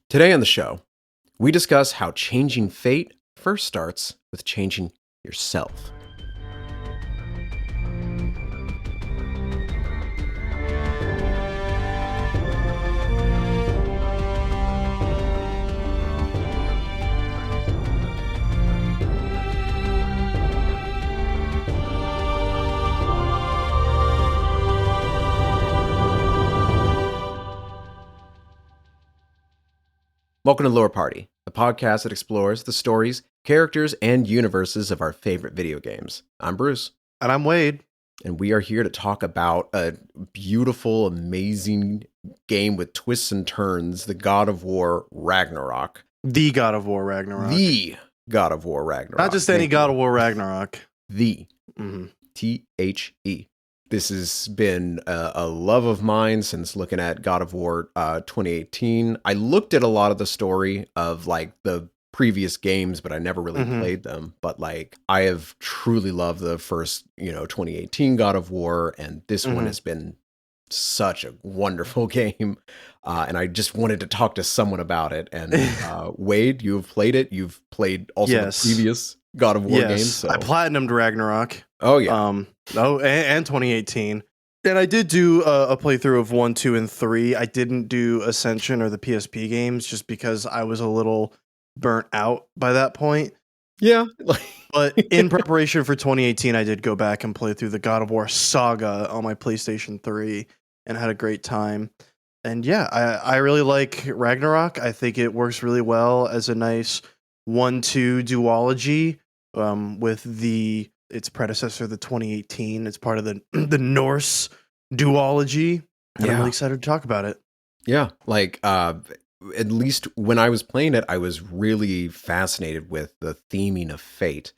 Today on the show, we discuss how changing fate first starts with changing yourself. Welcome to Lore Party, a podcast that explores the stories, characters, and universes of our favorite video games. I'm Bruce. And I'm Wade. And we are here to talk about a beautiful, amazing game with twists and turns, the God of War Ragnarök. The God of War Ragnarök. The God of War Ragnarök. Not just any God of War Ragnarök. The. T-H-E. This has been a love of mine since looking at God of War 2018. I looked at a lot of the story of like the previous games, but I never really played them. But like I have truly loved the first, 2018 God of War, and this one has been such a wonderful game. And I just wanted to talk to someone about it. And Wade, you have played it. You've played also the previous God of War games. So. I platinumed Ragnarök. Oh, yeah. And 2018. And I did do a playthrough of 1, 2, and 3. I didn't do Ascension or the PSP games just because I was a little burnt out by that point. Yeah. But in preparation for 2018, I did go back and play through the God of War saga on my PlayStation 3 and had a great time. And yeah, I really like Ragnarök. I think it works really well as a nice 1-2 duology with its predecessor, the 2018. It's part of the Norse duology. And I'm really excited to talk about it. Yeah, like at least when I was playing it, I was really fascinated with the theming of fate.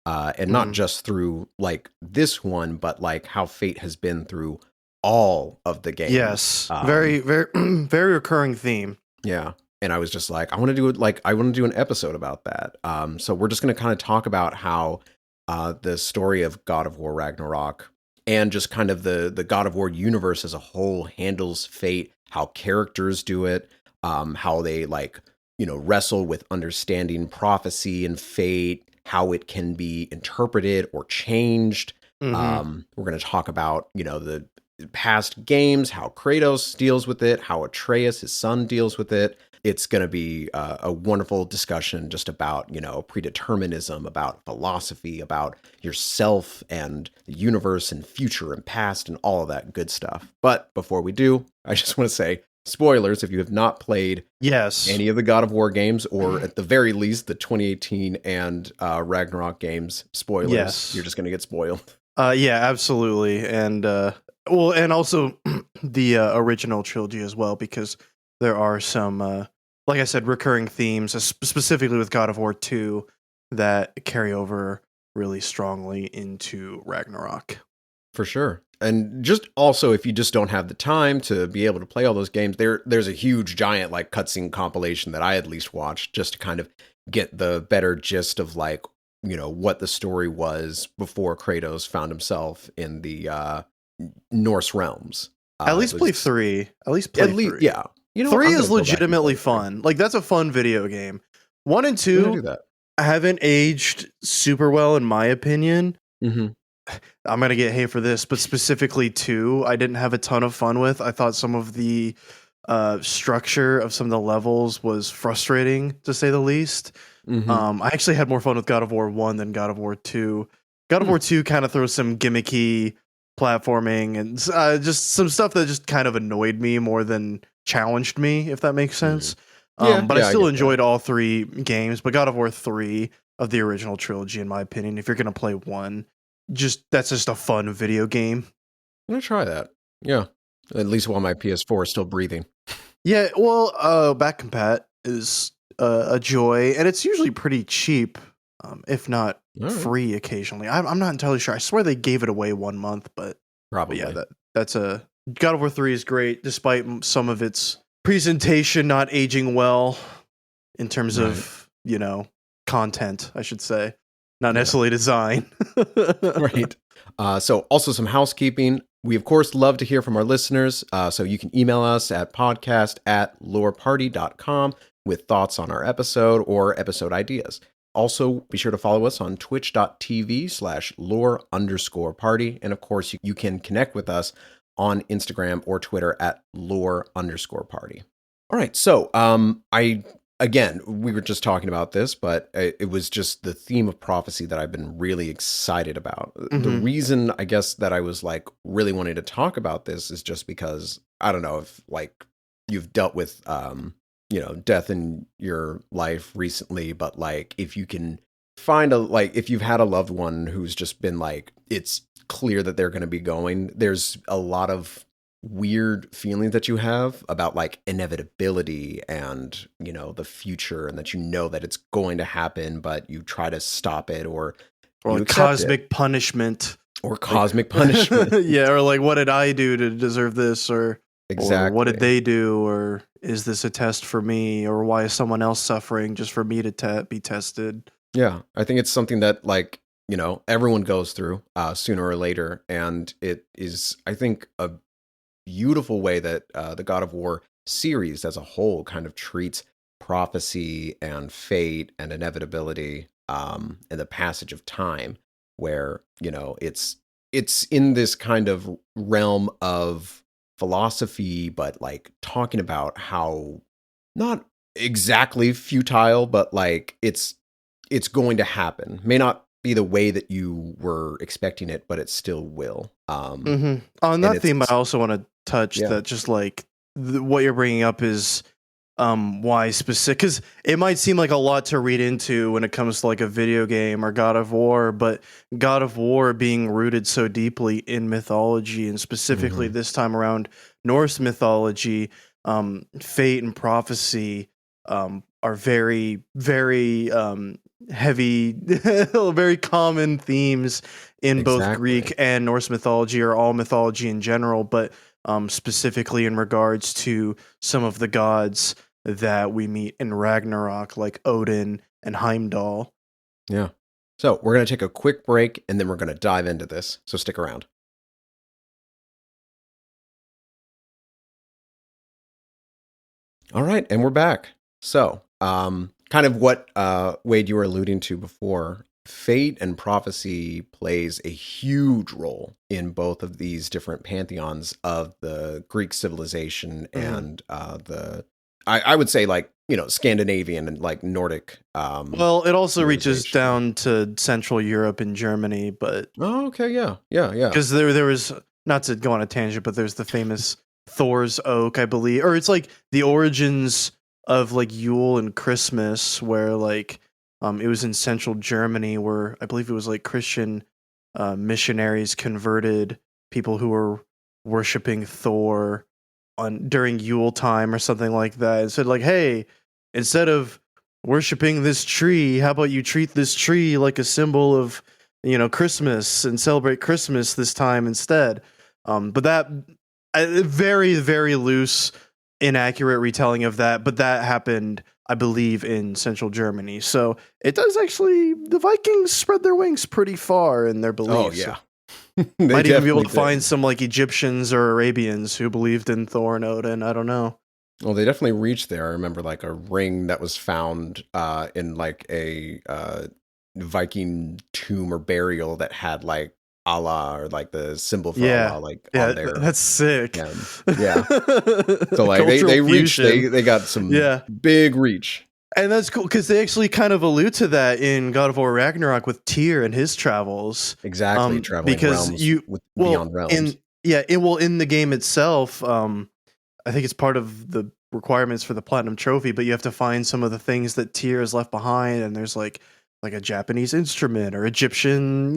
And not just through like this one, but like how fate has been through all of the games. Yes, very, very, very recurring theme. Yeah. And I was just like, I want to do an episode about that. So we're just going to kind of talk about how the story of God of War Ragnarok and just kind of the God of War universe as a whole handles fate, how characters do it, how they wrestle with understanding prophecy and fate, how it can be interpreted or changed. We're going to talk about, the past games, how Kratos deals with it, how Atreus, his son, deals with it. It's going to be a wonderful discussion just about, predeterminism, about philosophy, about yourself and the universe and future and past and all of that good stuff. But before we do, I just want to say, spoilers, if you have not played any of the God of War games, or at the very least the 2018 and Ragnarok games, spoilers, you're just going to get spoiled. Yeah, absolutely. And and also the original trilogy as well, because there are some, like I said, recurring themes, specifically with God of War 2, that carry over really strongly into Ragnarok. For sure. And just also, if you just don't have the time to be able to play all those games, there's a huge, giant, like, cutscene compilation that I at least watched just to kind of get the better gist of, like, what the story was before Kratos found himself in the Norse realms. At least play 3. At least play 3. Yeah. 3 is legitimately fun. Like, that's a fun video game. 1 and 2 haven't aged super well, in my opinion. I'm going to get hate for this, but specifically 2, I didn't have a ton of fun with. I thought some of the structure of some of the levels was frustrating, to say the least. I actually had more fun with God of War 1 than God of War 2. God of War 2 kind of throws some gimmicky platforming and just some stuff that just kind of annoyed me more than challenged me, if that makes sense. But I still enjoyed all 3 games. But God of War 3 of the original trilogy, in my opinion, if you're going to play 1, that's just a fun video game. I'm going to try that. Yeah. At least while my PS4 is still breathing. Yeah, well, back compat is a joy, and it's usually pretty cheap, if not free occasionally. I'm not entirely sure. I swear they gave it away 1 month, but probably. But yeah, that's a God of War 3 is great, despite some of its presentation not aging well in terms of, content, I should say. Not necessarily design. Right. So also some housekeeping. We, of course, love to hear from our listeners. So you can email us at podcast@loreparty.com. with thoughts on our episode or episode ideas. Also, be sure to follow us on twitch.tv/lore_party. And of course, you can connect with us on Instagram or Twitter at lore_party. All right. So, again, we were just talking about this, but it was just the theme of prophecy that I've been really excited about. Mm-hmm. The reason, I guess, that I was like really wanting to talk about this is just because I don't know if like you've dealt with, death in your life recently, but like if you can find if you've had a loved one who's just been like, it's clear that they're going to be going, there's a lot of weird feelings that you have about like inevitability and the future, and that that it's going to happen, but you try to stop it or like cosmic punishment yeah, or like, what did I do to deserve this, or exactly, or what did they do, or is this a test for me, or why is someone else suffering just for me to be tested? Yeah, I think it's something that like everyone goes through sooner or later, and it is, I think, a beautiful way that the God of War series as a whole kind of treats prophecy and fate and inevitability and the passage of time, where it's in this kind of realm of philosophy, but like talking about how not exactly futile, but like it's going to happen. May not be the way that you were expecting it, but it still will. On that theme, I also want to touch that just like what you're bringing up is why specific, because it might seem like a lot to read into when it comes to like a video game or God of War, but God of War being rooted so deeply in mythology, and specifically this time around Norse mythology, fate and prophecy are very, very heavy, very common themes in both Greek and Norse mythology, or all mythology in general, but specifically in regards to some of the gods that we meet in Ragnarök, like Odin and Heimdall. Yeah. So we're going to take a quick break, and then we're going to dive into this. So stick around. All right, and we're back. So, kind of what Wade, you were alluding to before, fate and prophecy plays a huge role in both of these different pantheons of the Greek civilization and I would say like Scandinavian and like Nordic. Well, it also reaches down to Central Europe and Germany, but okay, yeah. Because there was, not to go on a tangent, but there's the famous Thor's Oak, I believe, or it's like the origins of like Yule and Christmas, where like it was in Central Germany, where I believe it was like Christian missionaries converted people who were worshiping Thor during Yule time or something like that, and said like, hey, instead of worshiping this tree, how about you treat this tree like a symbol of Christmas, and celebrate Christmas this time instead. But that very, very loose, inaccurate retelling of that, but that happened, I believe, in Central Germany. So it does actually, the Vikings spread their wings pretty far in their beliefs. Oh, yeah. Might even be able to find some like Egyptians or Arabians who believed in Thor and Odin. I don't know. Well, they definitely reached there. I remember like a ring that was found in like a Viking tomb or burial that had like Allah, or like the symbol for Allah, like on there. That's sick. Yeah. So like they reached, they got some big reach. And that's cool because they actually kind of allude to that in God of War Ragnarök with Tyr and his travels. Exactly, traveling because realms beyond realms. In the game itself, I think it's part of the requirements for the Platinum Trophy, but you have to find some of the things that Tyr has left behind, and there's like a Japanese instrument or Egyptian,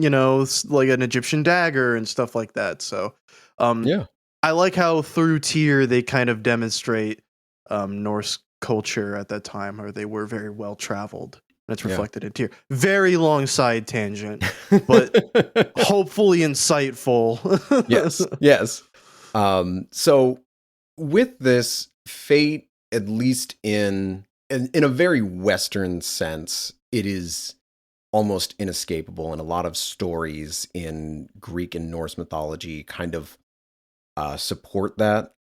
like an Egyptian dagger and stuff like that. So, I like how through Tyr they kind of demonstrate Norse culture at that time, or they were very well traveled. That's reflected in Tyr. Very long side tangent, but hopefully insightful. Yes. So with this fate, at least in a very Western sense, it is almost inescapable. And a lot of stories in Greek and Norse mythology kind of support that.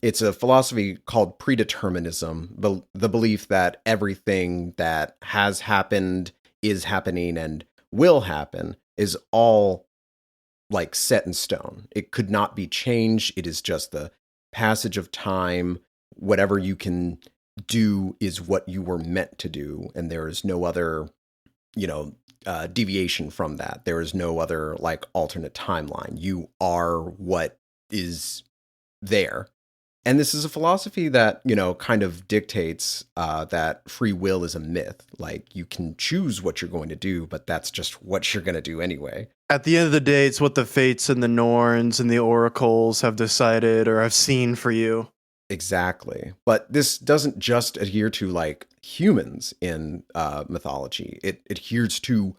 It's a philosophy called predeterminism, the belief that everything that has happened, is happening, and will happen is all like set in stone. It could not be changed. It is just the passage of time. Whatever you can do is what you were meant to do, and there is no other, deviation from that. There is no other like alternate timeline. You are what is there. And this is a philosophy that, kind of dictates that free will is a myth. Like, you can choose what you're going to do, but that's just what you're going to do anyway. At the end of the day, it's what the fates and the Norns and the oracles have decided or have seen for you. Exactly. But this doesn't just adhere to like humans in mythology. It adheres to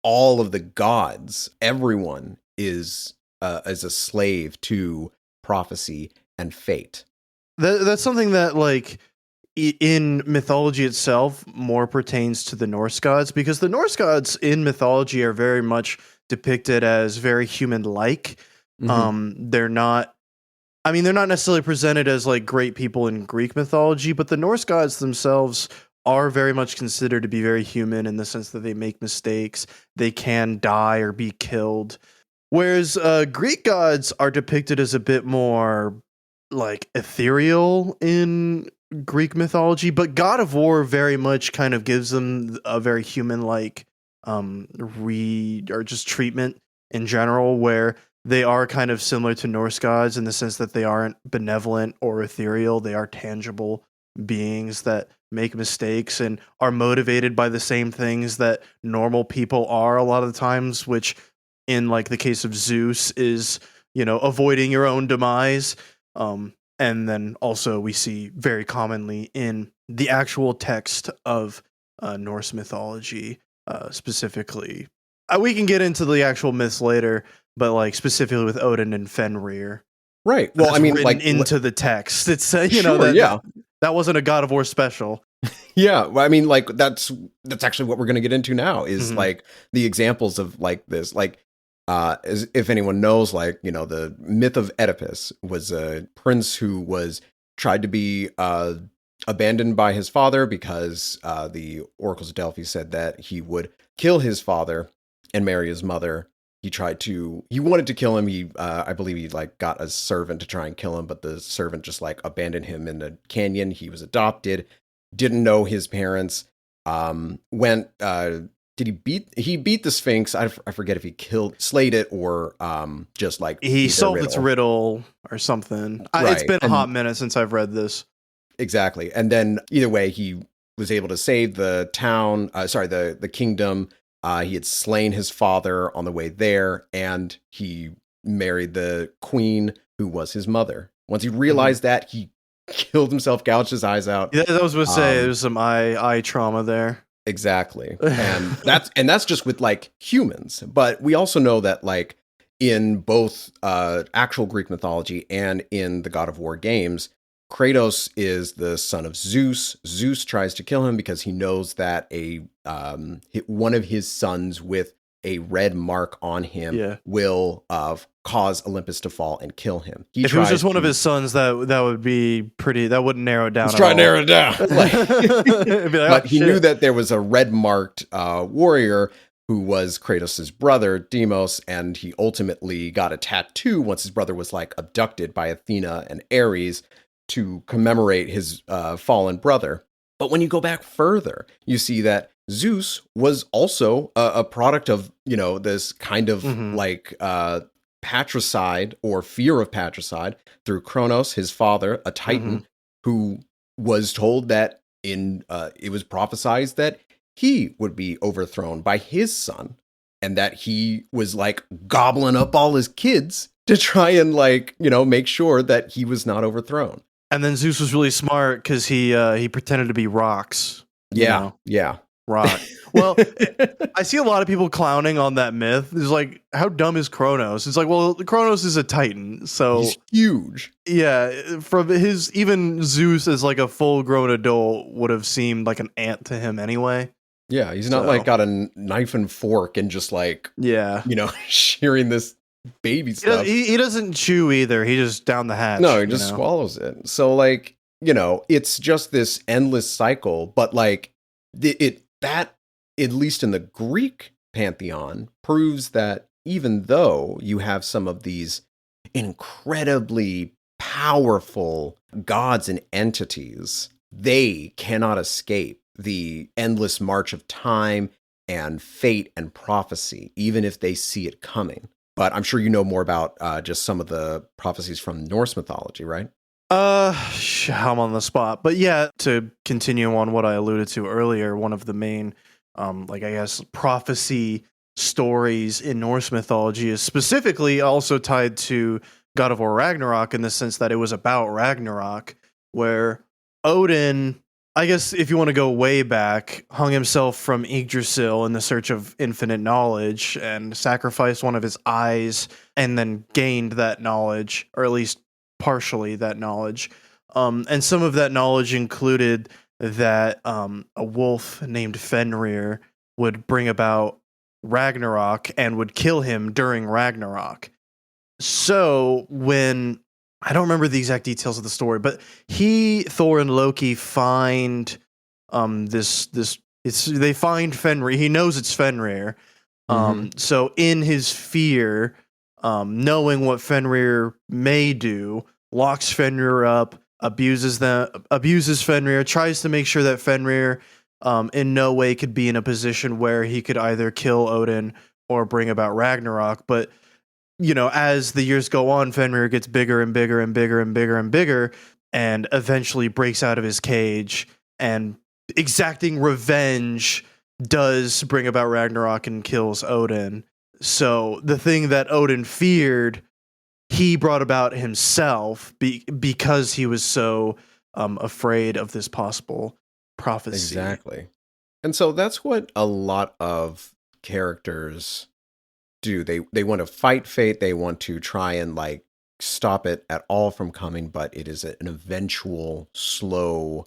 all of the gods. Everyone is a slave to prophecy and fate. That's something that, like, in mythology itself, more pertains to the Norse gods, because the Norse gods in mythology are very much depicted as very human-like. Mm-hmm. They're not necessarily presented as like great people in Greek mythology, but the Norse gods themselves are very much considered to be very human in the sense that they make mistakes, they can die or be killed. Whereas Greek gods are depicted as a bit more like ethereal in Greek mythology, but God of War very much kind of gives them a very human-like just treatment in general, where they are kind of similar to Norse gods in the sense that they aren't benevolent or ethereal. They are tangible beings that make mistakes and are motivated by the same things that normal people are a lot of the times, which in like the case of Zeus is, avoiding your own demise. And then also we see very commonly in the actual text of Norse mythology, specifically. We can get into the actual myths later, but like specifically with Odin and Fenrir. Right. Well, I mean, like into the text, it's that wasn't a God of War special. Yeah, well, I mean, like that's actually what we're going to get into now is like the examples of like this, like as if anyone knows, like, the myth of Oedipus was a prince who was tried to be abandoned by his father because the oracles of Delphi said that he would kill his father and marry his mother. He wanted to kill him. I believe he like got a servant to try and kill him, but the servant just like abandoned him in the canyon. He was adopted, didn't know his parents, he beat the Sphinx. I forget if he slayed it or just like he solved its riddle or something. Right. It's been a hot minute since I've read this. Exactly. And then either way, he was able to save the town, the kingdom. He had slain his father on the way there, and he married the queen who was his mother. Once he realized that, he killed himself, gouged his eyes out. Yeah, I was going to say, there's some eye trauma there. Exactly. And that's just with like humans. But we also know that like in both actual Greek mythology and in the God of War games, Kratos is the son of Zeus. Zeus tries to kill him because he knows that one of his sons with a red mark on him will cause Olympus to fall and kill him. If it was just one of his sons, that would be pretty. That wouldn't narrow it down. Let's try to narrow it down. But he knew that there was a red marked warrior who was Kratos' brother, Deimos, and he ultimately got a tattoo once his brother was like abducted by Athena and Ares to commemorate his fallen brother. But when you go back further, you see that Zeus was also a product of, this kind of like patricide or fear of patricide through Kronos, his father, a Titan, who was told that it was prophesied that he would be overthrown by his son, and that he was like gobbling up all his kids to try and like, make sure that he was not overthrown. And then Zeus was really smart because he pretended to be rocks. Yeah. Rock. Well, I see a lot of people clowning on that myth. It's like, how dumb is Kronos? It's like, well, Kronos is a Titan, so he's huge. Yeah, from even Zeus as like a full-grown adult would have seemed like an ant to him anyway. Yeah, he's not like got a knife and fork and just like, shearing this baby stuff. He doesn't chew either. He just down the hatch. No, he just swallows it. So like, it's just this endless cycle. But like that, at least in the Greek pantheon, proves that even though you have some of these incredibly powerful gods and entities, they cannot escape the endless march of time and fate and prophecy, even if they see it coming. But I'm sure you know more about just some of the prophecies from Norse mythology, right? I'm on the spot. But yeah, to continue on what I alluded to earlier, one of the main, I guess, prophecy stories in Norse mythology is specifically also tied to God of War Ragnarok, in the sense that it was about Ragnarok, where Odin, I guess if you want to go way back, hung himself from Yggdrasil in the search of infinite knowledge and sacrificed one of his eyes and then gained that knowledge, or at least partially that knowledge. And some of that knowledge included that a wolf named Fenrir would bring about Ragnarok and would kill him during Ragnarok. So when, I don't remember the exact details of the story, but Thor and Loki find they find Fenrir. He knows it's Fenrir. So in his fear, knowing what Fenrir may do, locks Fenrir up, abuses Fenrir, tries to make sure that Fenrir in no way could be in a position where he could either kill Odin or bring about Ragnarok. But as the years go on, Fenrir gets bigger and bigger and bigger and bigger and bigger, and eventually breaks out of his cage, and exacting revenge does bring about Ragnarok and kills Odin. So the thing that Odin feared, he brought about himself because he was so afraid of this possible prophecy. Exactly. And so that's what a lot of characters do. They want to fight fate. They want to try and like stop it at all from coming, but it is an eventual slow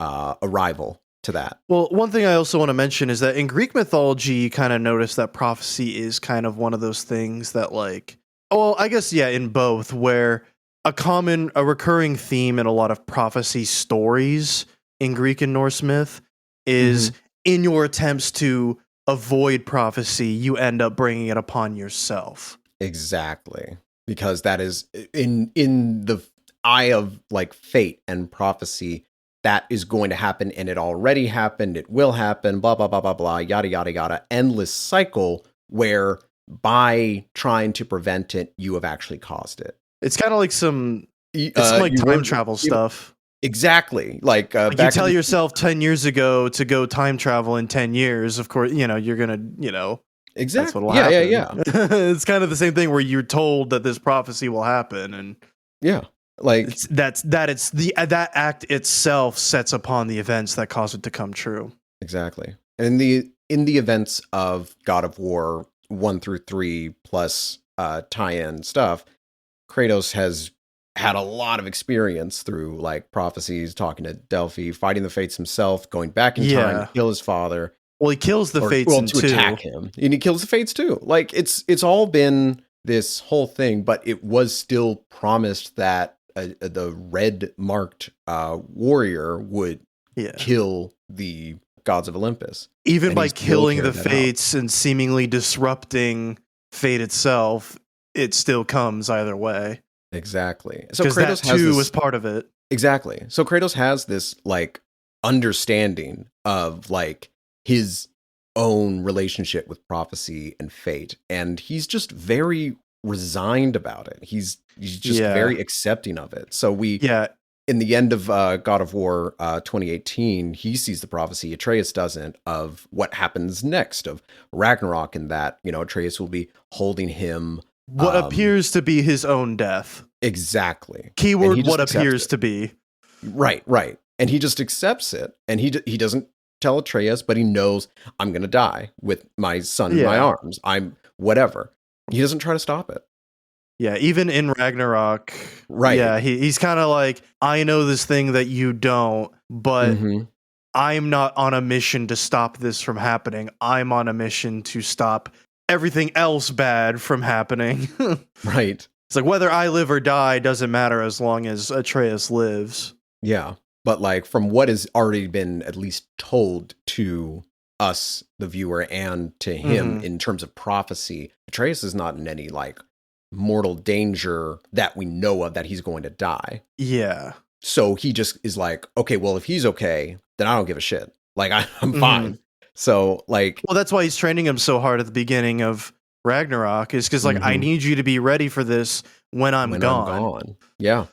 arrival to that. Well, one thing I also want to mention is that in Greek mythology, you kind of notice that prophecy is kind of one of those things that I guess, yeah, in both, where a recurring theme in a lot of prophecy stories in Greek and Norse myth is in your attempts to avoid prophecy, you end up bringing it upon yourself. Exactly. Because that is in the eye of like fate and prophecy, that is going to happen, and it already happened, it will happen, blah, blah, blah, blah, blah, yada, yada, yada. Endless cycle where by trying to prevent it, you have actually caused it. It's kind of like time travel stuff. Exactly. Like you tell yourself 10 years ago to go time travel in 10 years, of course, you're going to, exactly. That's what'll happen. Yeah. It's kind of the same thing where you're told that this prophecy will happen, and yeah, like that act itself sets upon the events that cause it to come true. Exactly. And in the events of God of War 1 through 3 plus tie-in stuff, Kratos has had a lot of experience through like prophecies, talking to Delphi, fighting the Fates himself, going back in time to kill his father. Well, he kills the Fates to attack him, and he kills the Fates too. Like it's all been this whole thing, but it was still promised that the red marked warrior would kill the gods of Olympus, even by killing the Fates and seemingly disrupting fate itself. It still comes either way. Exactly. So Kratos that too was part of it. Exactly. So Kratos has this like understanding of like his own relationship with prophecy and fate, and he's just very resigned about it. He's just very accepting of it. So in the end of God of War 2018, he sees the prophecy, Atreus doesn't, of what happens next, of Ragnarok, and that Atreus will be holding him what appears to be his own death. Exactly. Keyword what appears to be. Right. And he just accepts it, and he doesn't tell Atreus, but he knows, I'm going to die with my son in my arms. I'm whatever. He doesn't try to stop it. Yeah, even in Ragnarok, right? Yeah, he's kind of like, I know this thing that you don't, but I'm not on a mission to stop this from happening. I'm on a mission to stop everything else bad from happening. Right. It's like whether I live or die doesn't matter as long as Atreus lives. Yeah. But like from what has already been at least told to us, the viewer, and to him in terms of prophecy, Atreus is not in any like mortal danger that we know of that he's going to die. Yeah. So he just is like, okay, well, if he's okay, then I don't give a shit. Like I'm fine. So like, well, that's why he's training him so hard at the beginning of Ragnarok, is because like I need you to be ready for this when I'm gone. Yeah.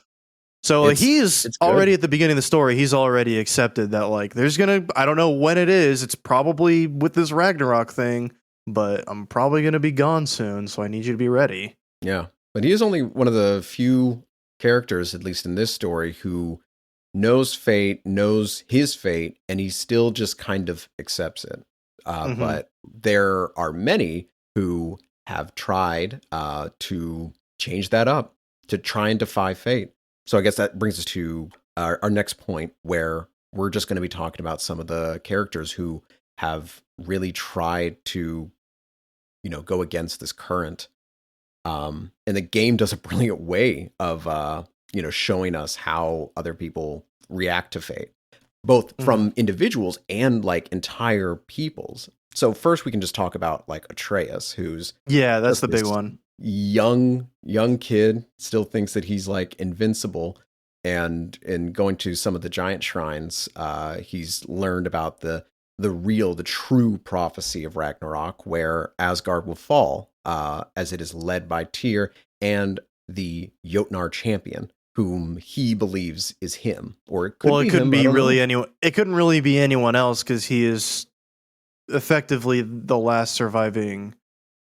So he's already at the beginning of the story. He's already accepted that like there's I don't know when it is. It's probably with this Ragnarok thing, but I'm probably gonna be gone soon. So I need you to be ready. Yeah, but he is only one of the few characters, at least in this story, who knows fate, knows his fate, and he still just kind of accepts it. But there are many who have tried to change that up, to try and defy fate. So I guess that brings us to our next point, where we're just going to be talking about some of the characters who have really tried to, go against this current. And the game does a brilliant way of, showing us how other people react to fate, both from individuals and like entire peoples. So first we can just talk about like Atreus, who's that's the big one. Young kid, still thinks that he's like invincible, and in going to some of the giant shrines, he's learned about the true prophecy of Ragnarok, where Asgard will fall, as it is led by Tyr and the Jotnar champion, whom he believes is him. Or it couldn't be really anyone. It couldn't really be anyone else, because he is effectively the last surviving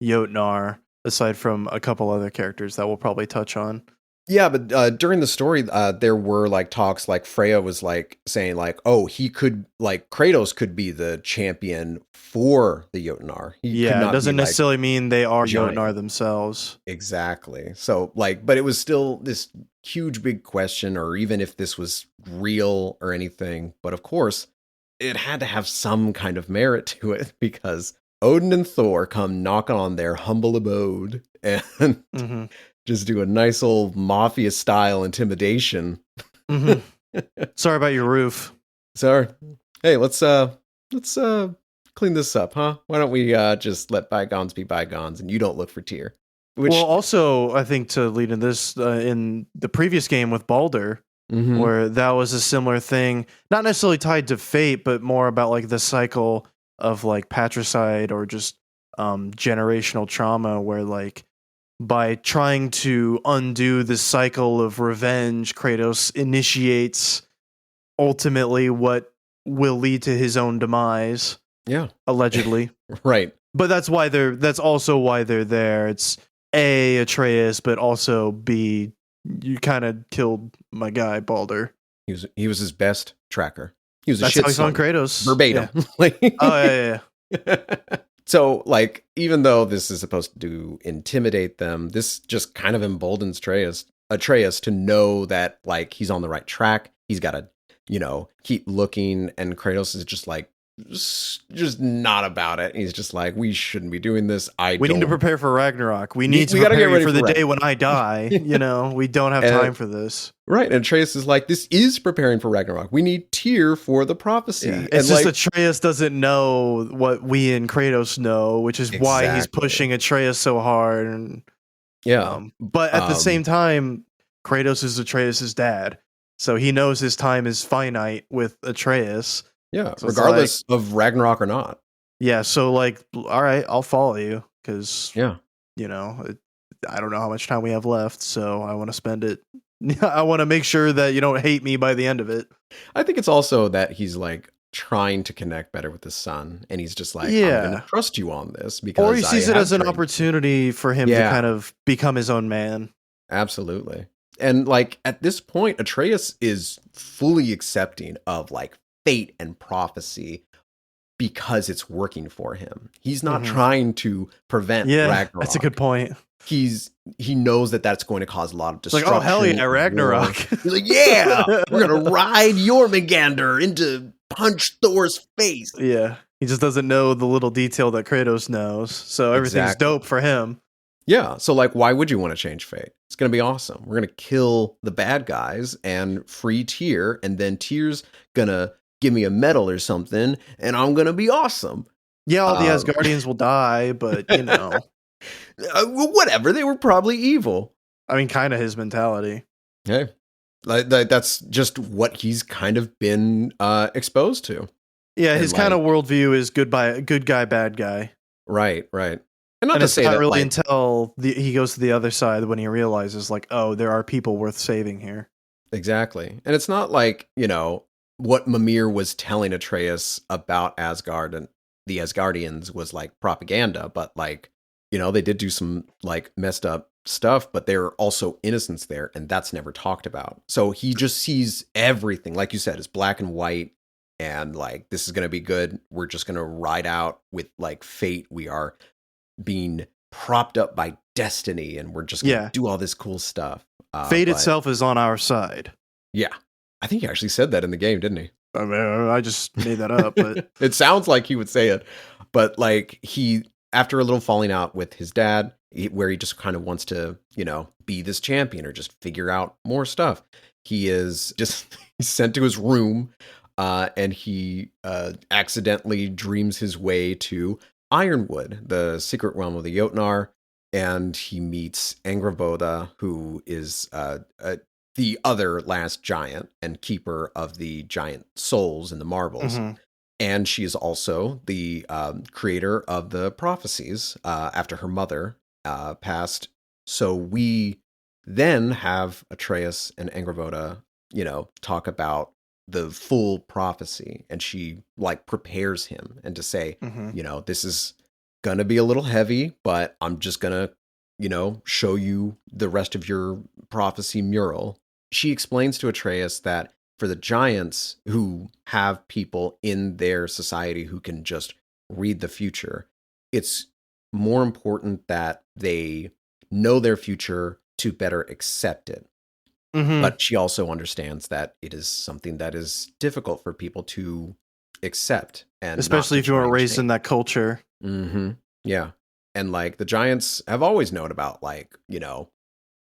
Jotnar, aside from a couple other characters that we'll probably touch on. Yeah, but during the story, there were like talks, like Freya was like saying like, oh, he could, like Kratos could be the champion for the Jotnar. It doesn't necessarily mean they are Jotnar themselves. Exactly. So like, but it was still this huge big question, or even if this was real or anything. But of course, it had to have some kind of merit to it, because Odin and Thor come knocking on their humble abode and just do a nice old mafia style intimidation. Sorry about your roof. Sorry. Hey, let's clean this up, huh? Why don't we just let bygones be bygones, and you don't look for Tyr? Well, also, I think to lead in this, in the previous game with Baldur, where that was a similar thing, not necessarily tied to fate, but more about like the cycle of like patricide or just generational trauma, where like by trying to undo the cycle of revenge, Kratos initiates ultimately what will lead to his own demise. Yeah, allegedly. Right. But that's also why they're there. It's A, Atreus, but also B, you kind of killed my guy Baldur. He was his best tracker. He was That's how he found Kratos. Verbatim. Yeah. Yeah. So, like, even though this is supposed to intimidate them, this just kind of emboldens Atreus to know that, like, he's on the right track. He's got to, keep looking. And Kratos is just like, just not about it. He's just like, we shouldn't be doing this. We need to prepare for Ragnarok. We need to prepare for the day when I die. We don't have time for this. Right. And Atreus is like, this is preparing for Ragnarok. We need Tyr for the prophecy. Yeah. It's just Atreus doesn't know what we and Kratos know, which is why he's pushing Atreus so hard. And, but at the same time, Kratos is Atreus' dad. So he knows his time is finite with Atreus. Yeah, so regardless of Ragnarok or not. Yeah, so like, all right, I'll follow you, because, I don't know how much time we have left, so I want to spend it. I want to make sure that you don't hate me by the end of it. I think it's also that he's like trying to connect better with his son, and he's just like, I'm going to trust you on this, because or he sees it as an opportunity for him to kind of become his own man. Absolutely. And like at this point, Atreus is fully accepting of like fate and prophecy because it's working for him. He's not trying to prevent Ragnarok. That's a good point. He knows that that's going to cause a lot of destruction. Like, oh hell yeah, Ragnarok. He's like, yeah, we're gonna ride Jormungandr into punch Thor's face. Yeah, He just doesn't know the little detail that Kratos knows. So everything's dope for him. Yeah. So like, why would you want to change fate? It's going to be awesome. We're going to kill the bad guys and free Tyr, and then Tyr's going to give me a medal or something, and I'm going to be awesome. Yeah, all the Asgardians will die, but you know. Whatever. They were probably evil. I mean, kind of his mentality. Hey, that's just what he's kind of been exposed to. Yeah, his kind of worldview is good guy, bad guy. Right. And not to say that really until he goes to the other side when he realizes, like, oh, there are people worth saving here. Exactly. And it's not like, you know, what Mimir was telling Atreus about Asgard and the Asgardians was like propaganda, but like, you know, they did do some like messed up stuff, but there are also innocents there, and that's never talked about. So he just sees everything, like you said, as black and white, and like, this is going to be good. We're just going to ride out with like fate. We are being propped up by destiny, and we're just going to do all this cool stuff. Fate itself is on our side. Yeah. I think he actually said that in the game, didn't he? I mean, I just made that up, but it sounds like he would say it. But like, he, after a little falling out with his dad, where he just kind of wants to, you know, be this champion or just figure out more stuff, he is just he's sent to his room, and he accidentally dreams his way to Ironwood, the secret realm of the Jotnar, and he meets Angrboda, who is the other last giant and keeper of the giant souls in the marbles. Mm-hmm. And she is also the creator of the prophecies after her mother passed. So we then have Atreus and Angrboda, you know, talk about the full prophecy, and she like prepares him and to say, you know, this is gonna be a little heavy, but I'm just gonna, you know, show you the rest of your prophecy mural. She explains to Atreus that for the giants who have people in their society who can just read the future, it's more important that they know their future to better accept it. Mm-hmm. But she also understands that it is something that is difficult for people to accept, and especially if you were raised in that culture. Mm-hmm. Yeah. And like, the giants have always known about, like, you know,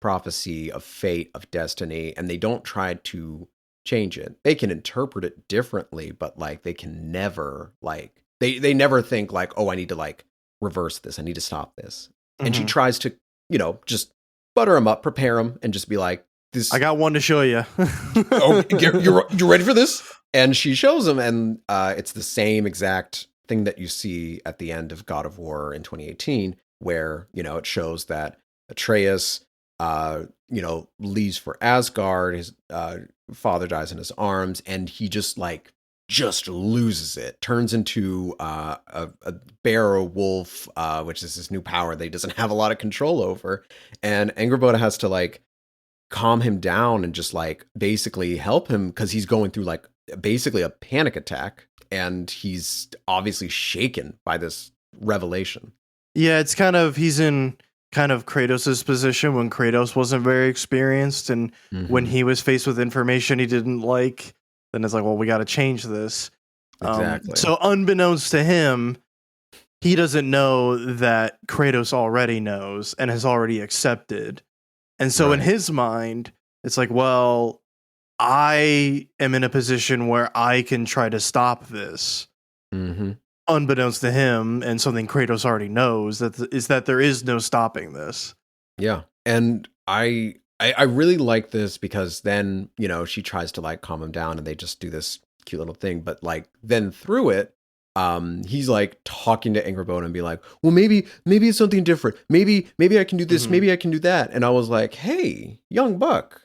prophecy of fate, of destiny, and they don't try to change it. They can interpret it differently, but like, they can never like, they never think like, oh, I need to like reverse this. I need to stop this. Mm-hmm. And she tries to, you know, just butter him up, prepare him, and just be like, this, I got one to show you. Oh, you're ready for this? And she shows him, and it's the same exact thing that you see at the end of God of War in 2018, where, you know, it shows that Atreus, you know, leaves for Asgard. His father dies in his arms, and he just loses it, turns into a bear or wolf, which is his new power that he doesn't have a lot of control over. And Angrboda has to like calm him down and just like basically help him, because he's going through like basically a panic attack, and he's obviously shaken by this revelation. Yeah, it's kind of, he's in kind of Kratos's position when Kratos wasn't very experienced, and when he was faced with information he didn't like, then it's like, well, we got to change this. Exactly. So unbeknownst to him, he doesn't know that Kratos already knows and has already accepted. And so in his mind, it's like, well, I am in a position where I can try to stop this. Mm-hmm. Unbeknownst to him, and something Kratos already knows, is that there is no stopping this. Yeah. And I really like this, because then, you know, she tries to like calm him down, and they just do this cute little thing. But like, then through it, he's like talking to Angrboda and be like, well, maybe it's something different. Maybe I can do this. Maybe I can do that. And I was like, hey, young buck,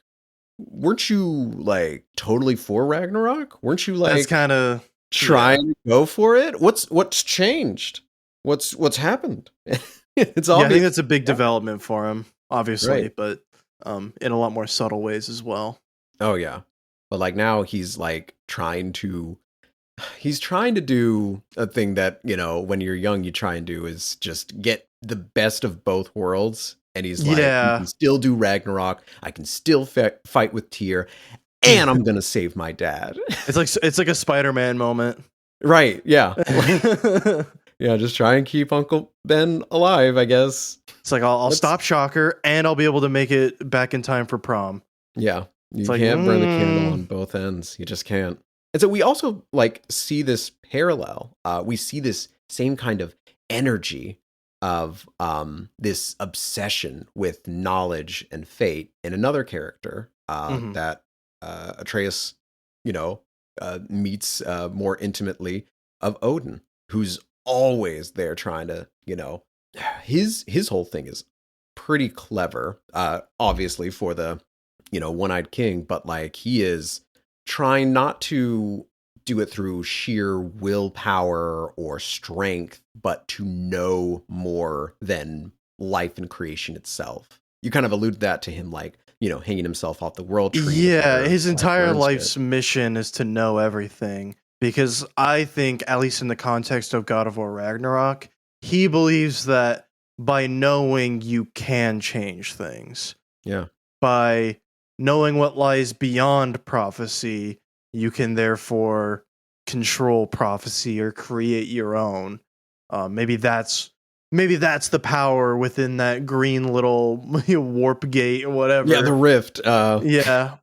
weren't you like totally for Ragnarok? Weren't you like, that's kind of trying to go for it? What's changed? What's happened? It's obvious. I think that's a big development for him, obviously, but in a lot more subtle ways as well. Oh yeah. But like, now he's like trying to do a thing that, you know, when you're young you try and do, is just get the best of both worlds. And he's like, I can still do Ragnarok, I can still fight with Tyr, and I'm gonna save my dad. It's like a Spider-Man moment. Right, yeah. Yeah, just try and keep Uncle Ben alive, I guess. It's like I'll stop Shocker, and I'll be able to make it back in time for prom. Yeah, It's you like, can't burn the candle on both ends. You just can't. And so we also like see this parallel. We see this same kind of energy of this obsession with knowledge and fate in another character that Atreus, you know, meets more intimately, of Odin, who's always there trying to, his whole thing is pretty clever. Obviously for the one-eyed king, but like he is trying not to do it through sheer willpower or strength, but to know more than life and creation itself. You kind of alluded that to him, like, hanging himself off the world tree. Yeah, his entire like, life's mission is to know everything. Because I think, at least in the context of God of War Ragnarok, he believes that by knowing you can change things. Yeah. By knowing what lies beyond prophecy, you can therefore control prophecy or create your own. Maybe that's the power within that green little warp gate or whatever. Yeah, the rift. Yeah,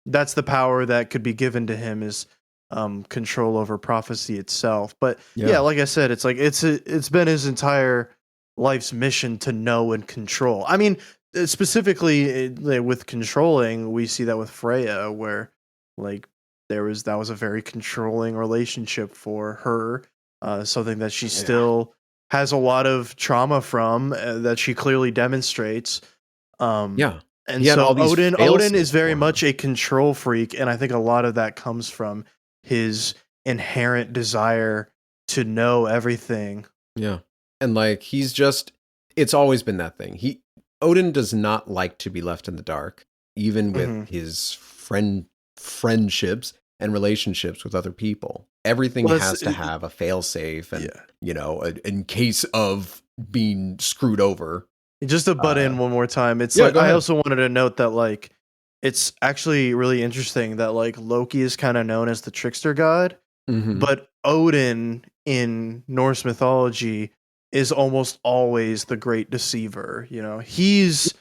that's the power that could be given to him, is control over prophecy itself. But yeah, like I said, it's like it's been his entire life's mission to know and control. I mean, specifically with controlling, we see that with Freya, where like that was a very controlling relationship for her, something that she still has a lot of trauma from, that she clearly demonstrates. And so Odin is very much a control freak, and I think a lot of that comes from his inherent desire to know everything. Yeah. And like it's always been that thing. Odin does not like to be left in the dark, even with his friendships and relationships with other people. Everything has to have a fail-safe and in case of being screwed over. Just to butt in one more time, it's like I also wanted to note that like it's actually really interesting that like Loki is kind of known as the trickster god, but Odin in Norse mythology is almost always the great deceiver. He's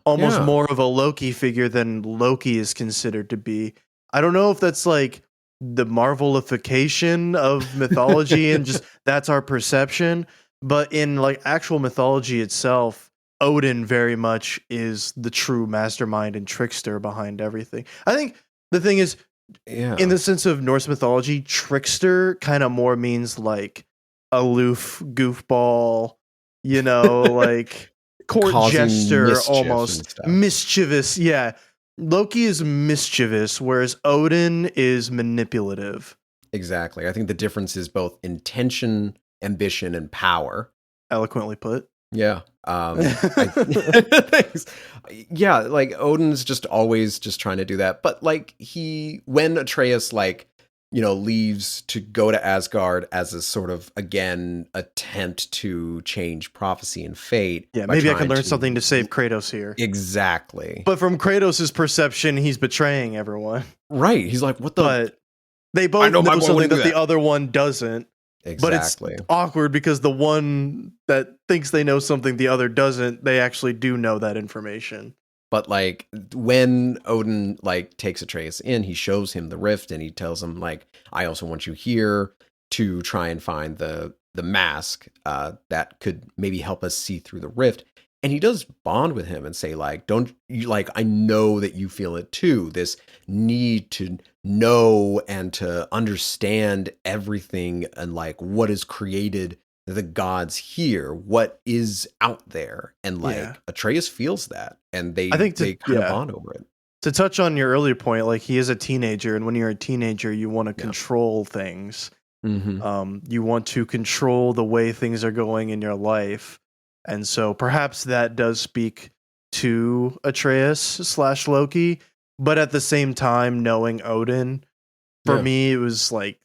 almost more of a Loki figure than Loki is considered to be. I don't know if that's like the Marvelification of mythology and just that's our perception, but in like actual mythology itself, Odin very much is the true mastermind and trickster behind everything. I think the thing is, in the sense of Norse mythology, trickster kind of more means like aloof goofball, like court causing jester, almost mischievous. Yeah. Loki is mischievous, whereas Odin is manipulative. Exactly. I think the difference is both intention, ambition, and power. Eloquently put. Yeah. Yeah, like Odin's just always just trying to do that. But like when Atreus leaves to go to Asgard as a sort of, again, attempt to change prophecy and fate. Yeah, maybe I can learn something to save Kratos here. Exactly. But from Kratos' perception, he's betraying everyone. Right. He's like, what the? But they both know something that the other one doesn't. Exactly. But it's awkward because the one that thinks they know something the other doesn't, they actually do know that information. But like when Odin takes Atreus in, he shows him the rift and he tells him I also want you here to try and find the mask that could maybe help us see through the rift. And he does bond with him and say don't you I know that you feel it too. This need to know and to understand everything and what is created, the gods here, what is out there. And Atreus feels that, and they kind of bond over it. To touch on your earlier point, he is a teenager, and when you're a teenager, you want to control things. You want to control the way things are going in your life. And so perhaps that does speak to Atreus / Loki, but at the same time, knowing Odin, for me, it was like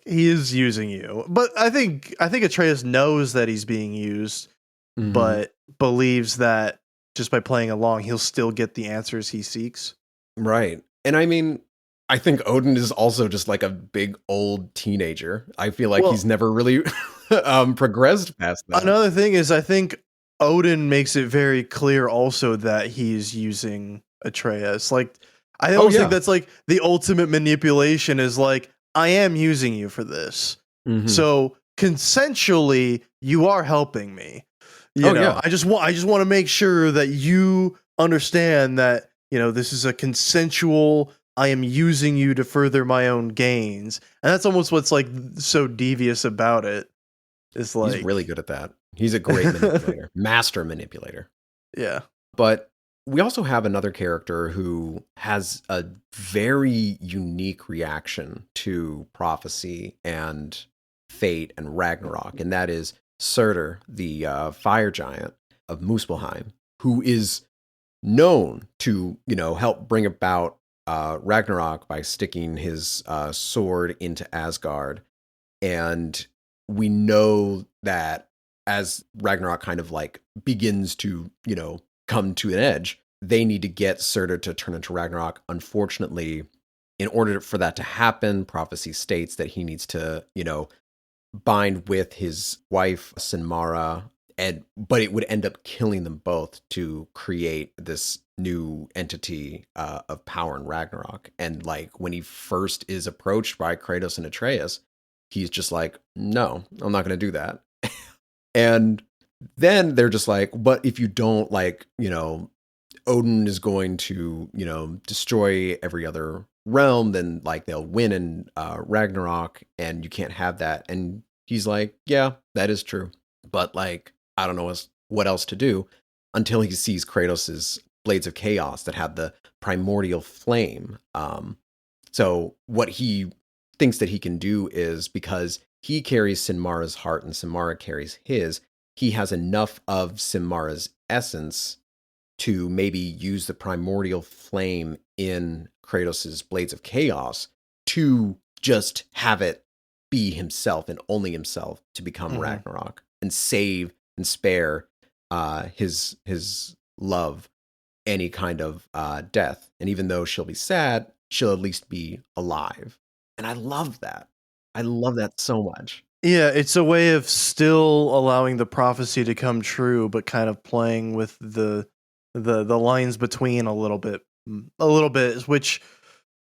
he is using you. But I think Atreus knows that he's being used, but believes that just by playing along, he'll still get the answers he seeks. Right. And I mean, I think Odin is also just like a big old teenager. I feel like Well, he's never really progressed past that. another thing is, I think Odin makes it very clear also that he's using Atreus. Like, I Oh almost think yeah. that's like the ultimate manipulation is like, I am using you for this. So consensually, you are helping me. You Oh know, yeah. I just want to make sure that you understand that, you know, this is a consensual, I am using you to further my own gains. And that's almost what's like so devious about it. It's He's like really good at that. He's a great manipulator, master manipulator. yeah. But we also have another character who has a very unique reaction to prophecy and fate and Ragnarok, and that is Surtur, the fire giant of Muspelheim, who is known to, help bring about Ragnarok by sticking his sword into Asgard. And we know that as Ragnarok kind of like begins to, come to an edge, they need to get Surtur to turn into Ragnarok. Unfortunately, in order for that to happen, prophecy states that he needs to, bind with his wife Sinmara, but it would end up killing them both to create this new entity of power in Ragnarok. And like when he first is approached by Kratos and Atreus, he's just like, no, I'm not going to do that. And then they're just like, but if you don't, like, Odin is going to, destroy every other realm, then like they'll win in Ragnarok, and you can't have that. And he's like, yeah, that is true. But like, I don't know what else to do until he sees Kratos's blades of chaos that have the primordial flame. So what he thinks that he can do is, because he carries Sinmara's heart and Sinmara carries his, he has enough of Sinmara's essence to maybe use the primordial flame in Kratos's blades of chaos to just have it be himself and only himself to become Ragnarok and save and spare his love any kind of death. And even though she'll be sad, she'll at least be alive. And I love that. I love that so much. Yeah, it's a way of still allowing the prophecy to come true, but kind of playing with the lines between a little bit, which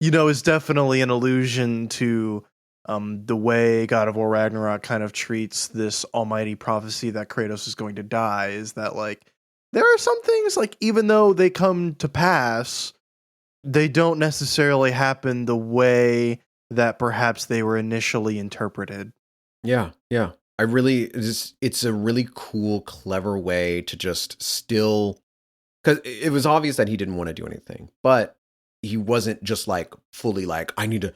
is definitely an allusion to the way God of War Ragnarok kind of treats this almighty prophecy that Kratos is going to die. Is that like there are some things, like, even though they come to pass, they don't necessarily happen the way that perhaps they were initially interpreted. Yeah, yeah. It's a really cool, clever way to just still, because it was obvious that he didn't want to do anything, but he wasn't just like fully like, I need to,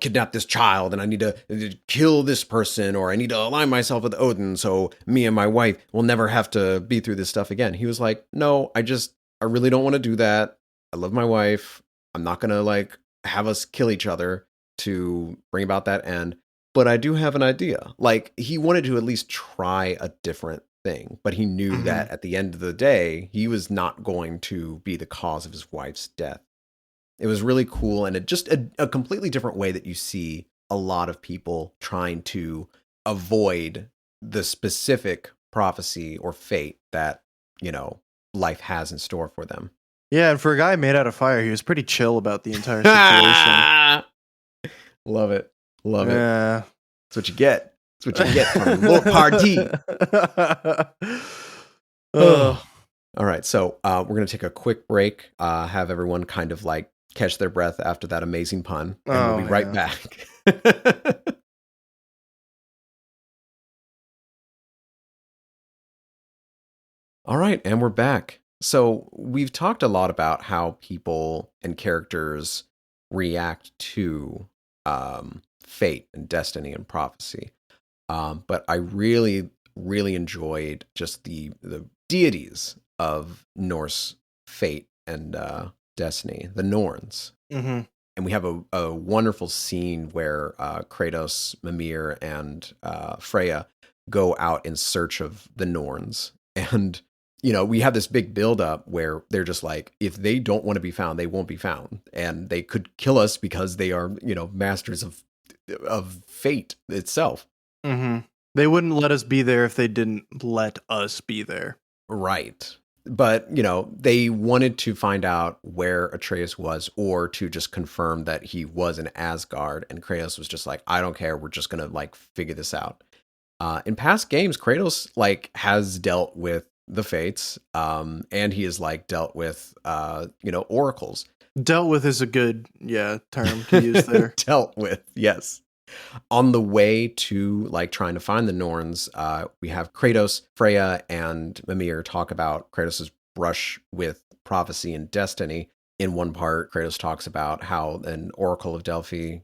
kidnap this child, and I need to kill this person, or I need to align myself with Odin so me and my wife will never have to be through this stuff again. He was like, no, I really don't want to do that. I love my wife. I'm not gonna like have us kill each other to bring about that end. But I do have an idea. Like, he wanted to at least try a different thing, but he knew that at the end of the day, he was not going to be the cause of his wife's death. It was really cool, and it just a completely different way that you see a lot of people trying to avoid the specific prophecy or fate that, life has in store for them. Yeah, and for a guy made out of fire, he was pretty chill about the entire situation. Love it. Love it. Yeah. That's what you get. That's what you get from Lord Party. Oh. All right. So we're going to take a quick break, have everyone kind of like catch their breath after that amazing pun, and we'll be right back. All right. And we're back. So we've talked a lot about how people and characters react to fate and destiny and prophecy. But I really, really enjoyed just the deities of Norse fate and destiny, the Norns. And we have a wonderful scene where Kratos, Mimir, and Freya go out in search of the Norns. And we have this big buildup where they're just like, if they don't want to be found, they won't be found, and they could kill us because they are, masters of fate itself. Mm-hmm. They wouldn't let us be there if they didn't let us be there. Right. But, they wanted to find out where Atreus was, or to just confirm that he was in Asgard. And Kratos was just like, I don't care. We're just going to figure this out. In past games, Kratos has dealt with the fates, and he has dealt with, oracles. Dealt with is a good, term to use there. Dealt with, yes. On the way to trying to find the Norns, we have Kratos, Freya, and Mimir talk about Kratos' brush with prophecy and destiny. In one part, Kratos talks about how an oracle of Delphi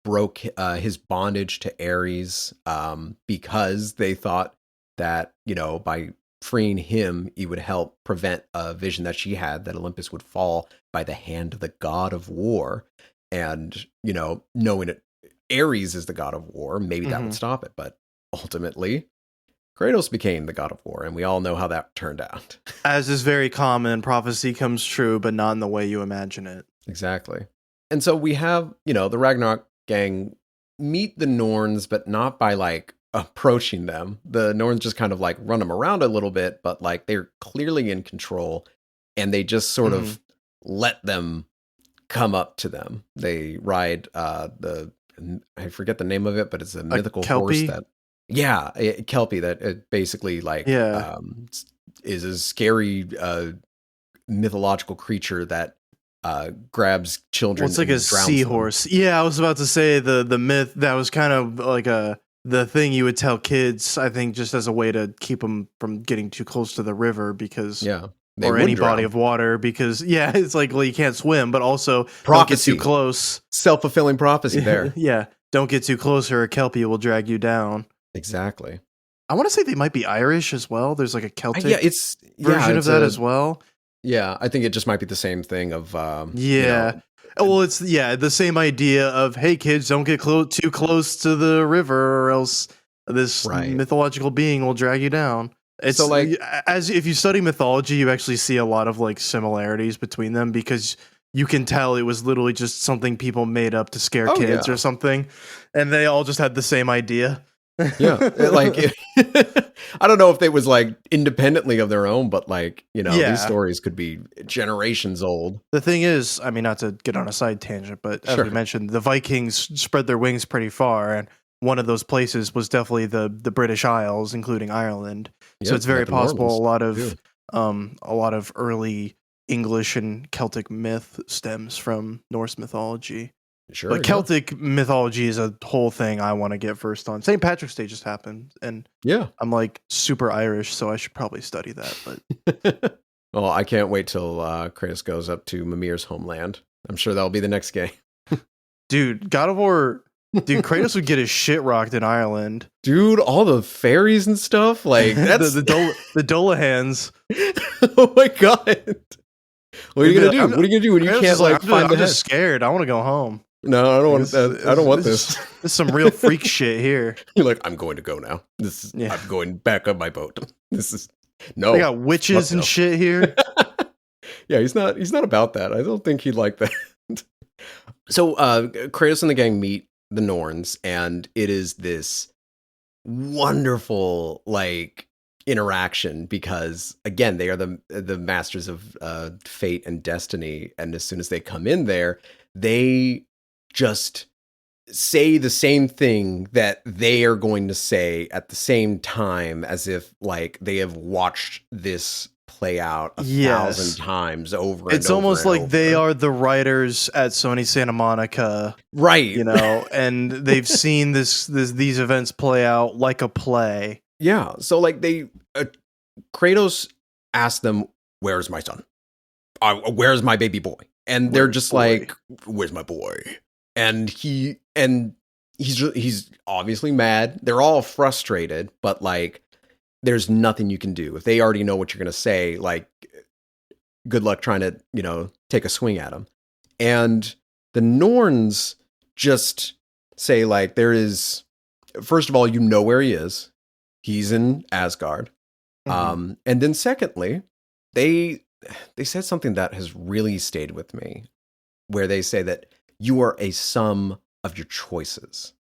broke his bondage to Ares, because they thought that, by freeing him, he would help prevent a vision that she had, that Olympus would fall by the hand of the god of war. And, knowing it, Ares is the god of war, maybe that would stop it. But ultimately, Kratos became the god of war, and we all know how that turned out. As is very common, prophecy comes true, but not in the way you imagine it. Exactly. And so we have, the Ragnarök gang meet the Norns, but not by approaching them. The Norns just kind of run them around a little bit, but they're clearly in control, and they just sort of let them come up to them. They ride I forget the name of it, but it's a mythical horse that, a Kelpie that it basically is a scary mythological creature that grabs children. Well, it's like a seahorse. Yeah, I was about to say the myth that was kind of the thing you would tell kids, I think, just as a way to keep them from getting too close to the river, because or any body of water, because it's well, you can't swim, but also don't get too close. Self-fulfilling prophecy there. Don't get too close or a Kelpie will drag you down. Exactly. I want to say they might be Irish as well. There's a Celtic version of that as well. Yeah, I think it just might be the same thing of well, it's the same idea of, hey kids, don't get too close to the river, or else this mythological being will drag you down. It's so as if you study mythology, you actually see a lot of similarities between them, because you can tell it was literally just something people made up to scare kids or something, and they all just had the same idea. I don't know if they was independently of their own, but these stories could be generations old. The thing is, I mean, not to get on a side tangent, but as we mentioned, the Vikings spread their wings pretty far, and one of those places was definitely the British Isles, including Ireland. So it's very possible a lot of early English and Celtic myth stems from Norse mythology. Sure. But Celtic mythology is a whole thing I want to get versed on. St. Patrick's Day just happened, and I'm super Irish, so I should probably study that. But well, I can't wait till Kratos goes up to Mimir's homeland. I'm sure that'll be the next game. Dude, God of War. Dude, Kratos would get his shit rocked in Ireland. Dude, all the fairies and stuff, that's the Dolahans. Oh my god! What are you gonna do? What are you gonna do when you can't find I'm just scared. I want to go home. No, I don't want that. I don't want this. This is some real freak shit here. You're like, I'm going to go now. I'm going back on my boat. This is no. They got witches and shit here. Yeah, he's not about that. I don't think he'd like that. So Kratos and the gang meet the Norns, and it is this wonderful interaction, because again, they are the masters of fate and destiny, and as soon as they come in there, they just say the same thing that they are going to say at the same time, as if they have watched this play out 1,000 times over. It's almost like they are the writers at Sony Santa Monica, right? And they've seen these events play out like a play. Yeah, so Kratos asked them, "Where's my son? Where's my baby boy?" And they're just "Where's my boy?" And he's obviously mad. They're all frustrated, but there's nothing you can do if they already know what you're gonna say. Good luck trying to take a swing at them. And the Norns just say there is, first of all, where he is. He's in Asgard. And then secondly, they said something that has really stayed with me, where they say that you are a sum of your choices.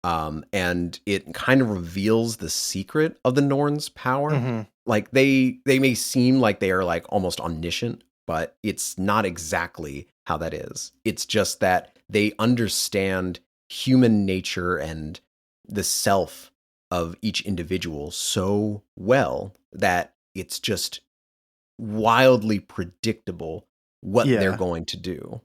And it kind of reveals the secret of the Norn's power. Like they may seem like they are like almost omniscient, but it's not exactly how that is. It's just that they understand human nature and the self of each individual so well that it's just wildly predictable what they're going to do.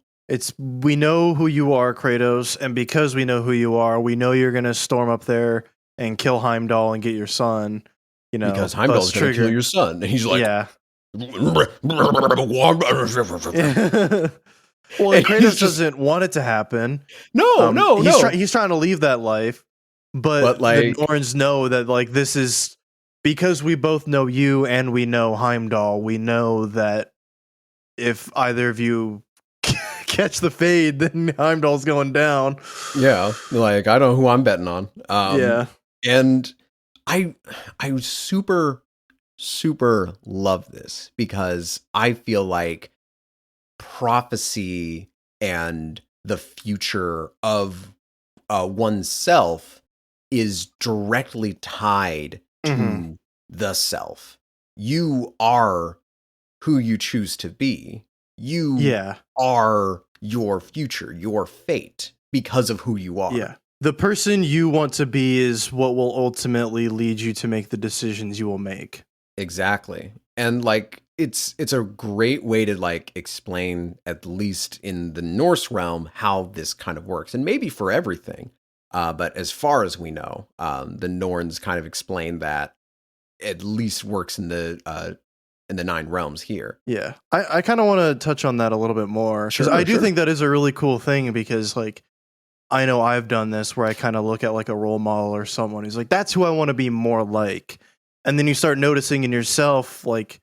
We know who you are, Kratos, and because we know who you are, we know you're going to storm up there and kill Heimdall and get your son. You know, because Heimdall's going to kill your son. And he's like, yeah. Well, Kratos doesn't want it to happen. No. He's trying to leave that life, but like, the Norns know that like this is because we both know you and we know Heimdall. We know that if either of you catch the fade, then Heimdall's going down. Yeah, like I know who I'm betting on. And I super love this because I feel like prophecy and the future of oneself is directly tied to the self. You are who you choose to be. You are your future, your fate, because of who you are. Yeah. The person you want to be is what will ultimately lead you to make the decisions you will make. Exactly. And like it's a great way to like explain, at least in the Norse realm, how this kind of works. And maybe for everything. But as far as we know, the Norns kind of explain that at least works in the 9 realms here. Yeah. I kind of want to touch on that a little bit more. Because I do think that is a really cool thing because like I know I've done this where I kind of look at like a role model or someone who's like, that's who I want to be more like. And then you start noticing in yourself, like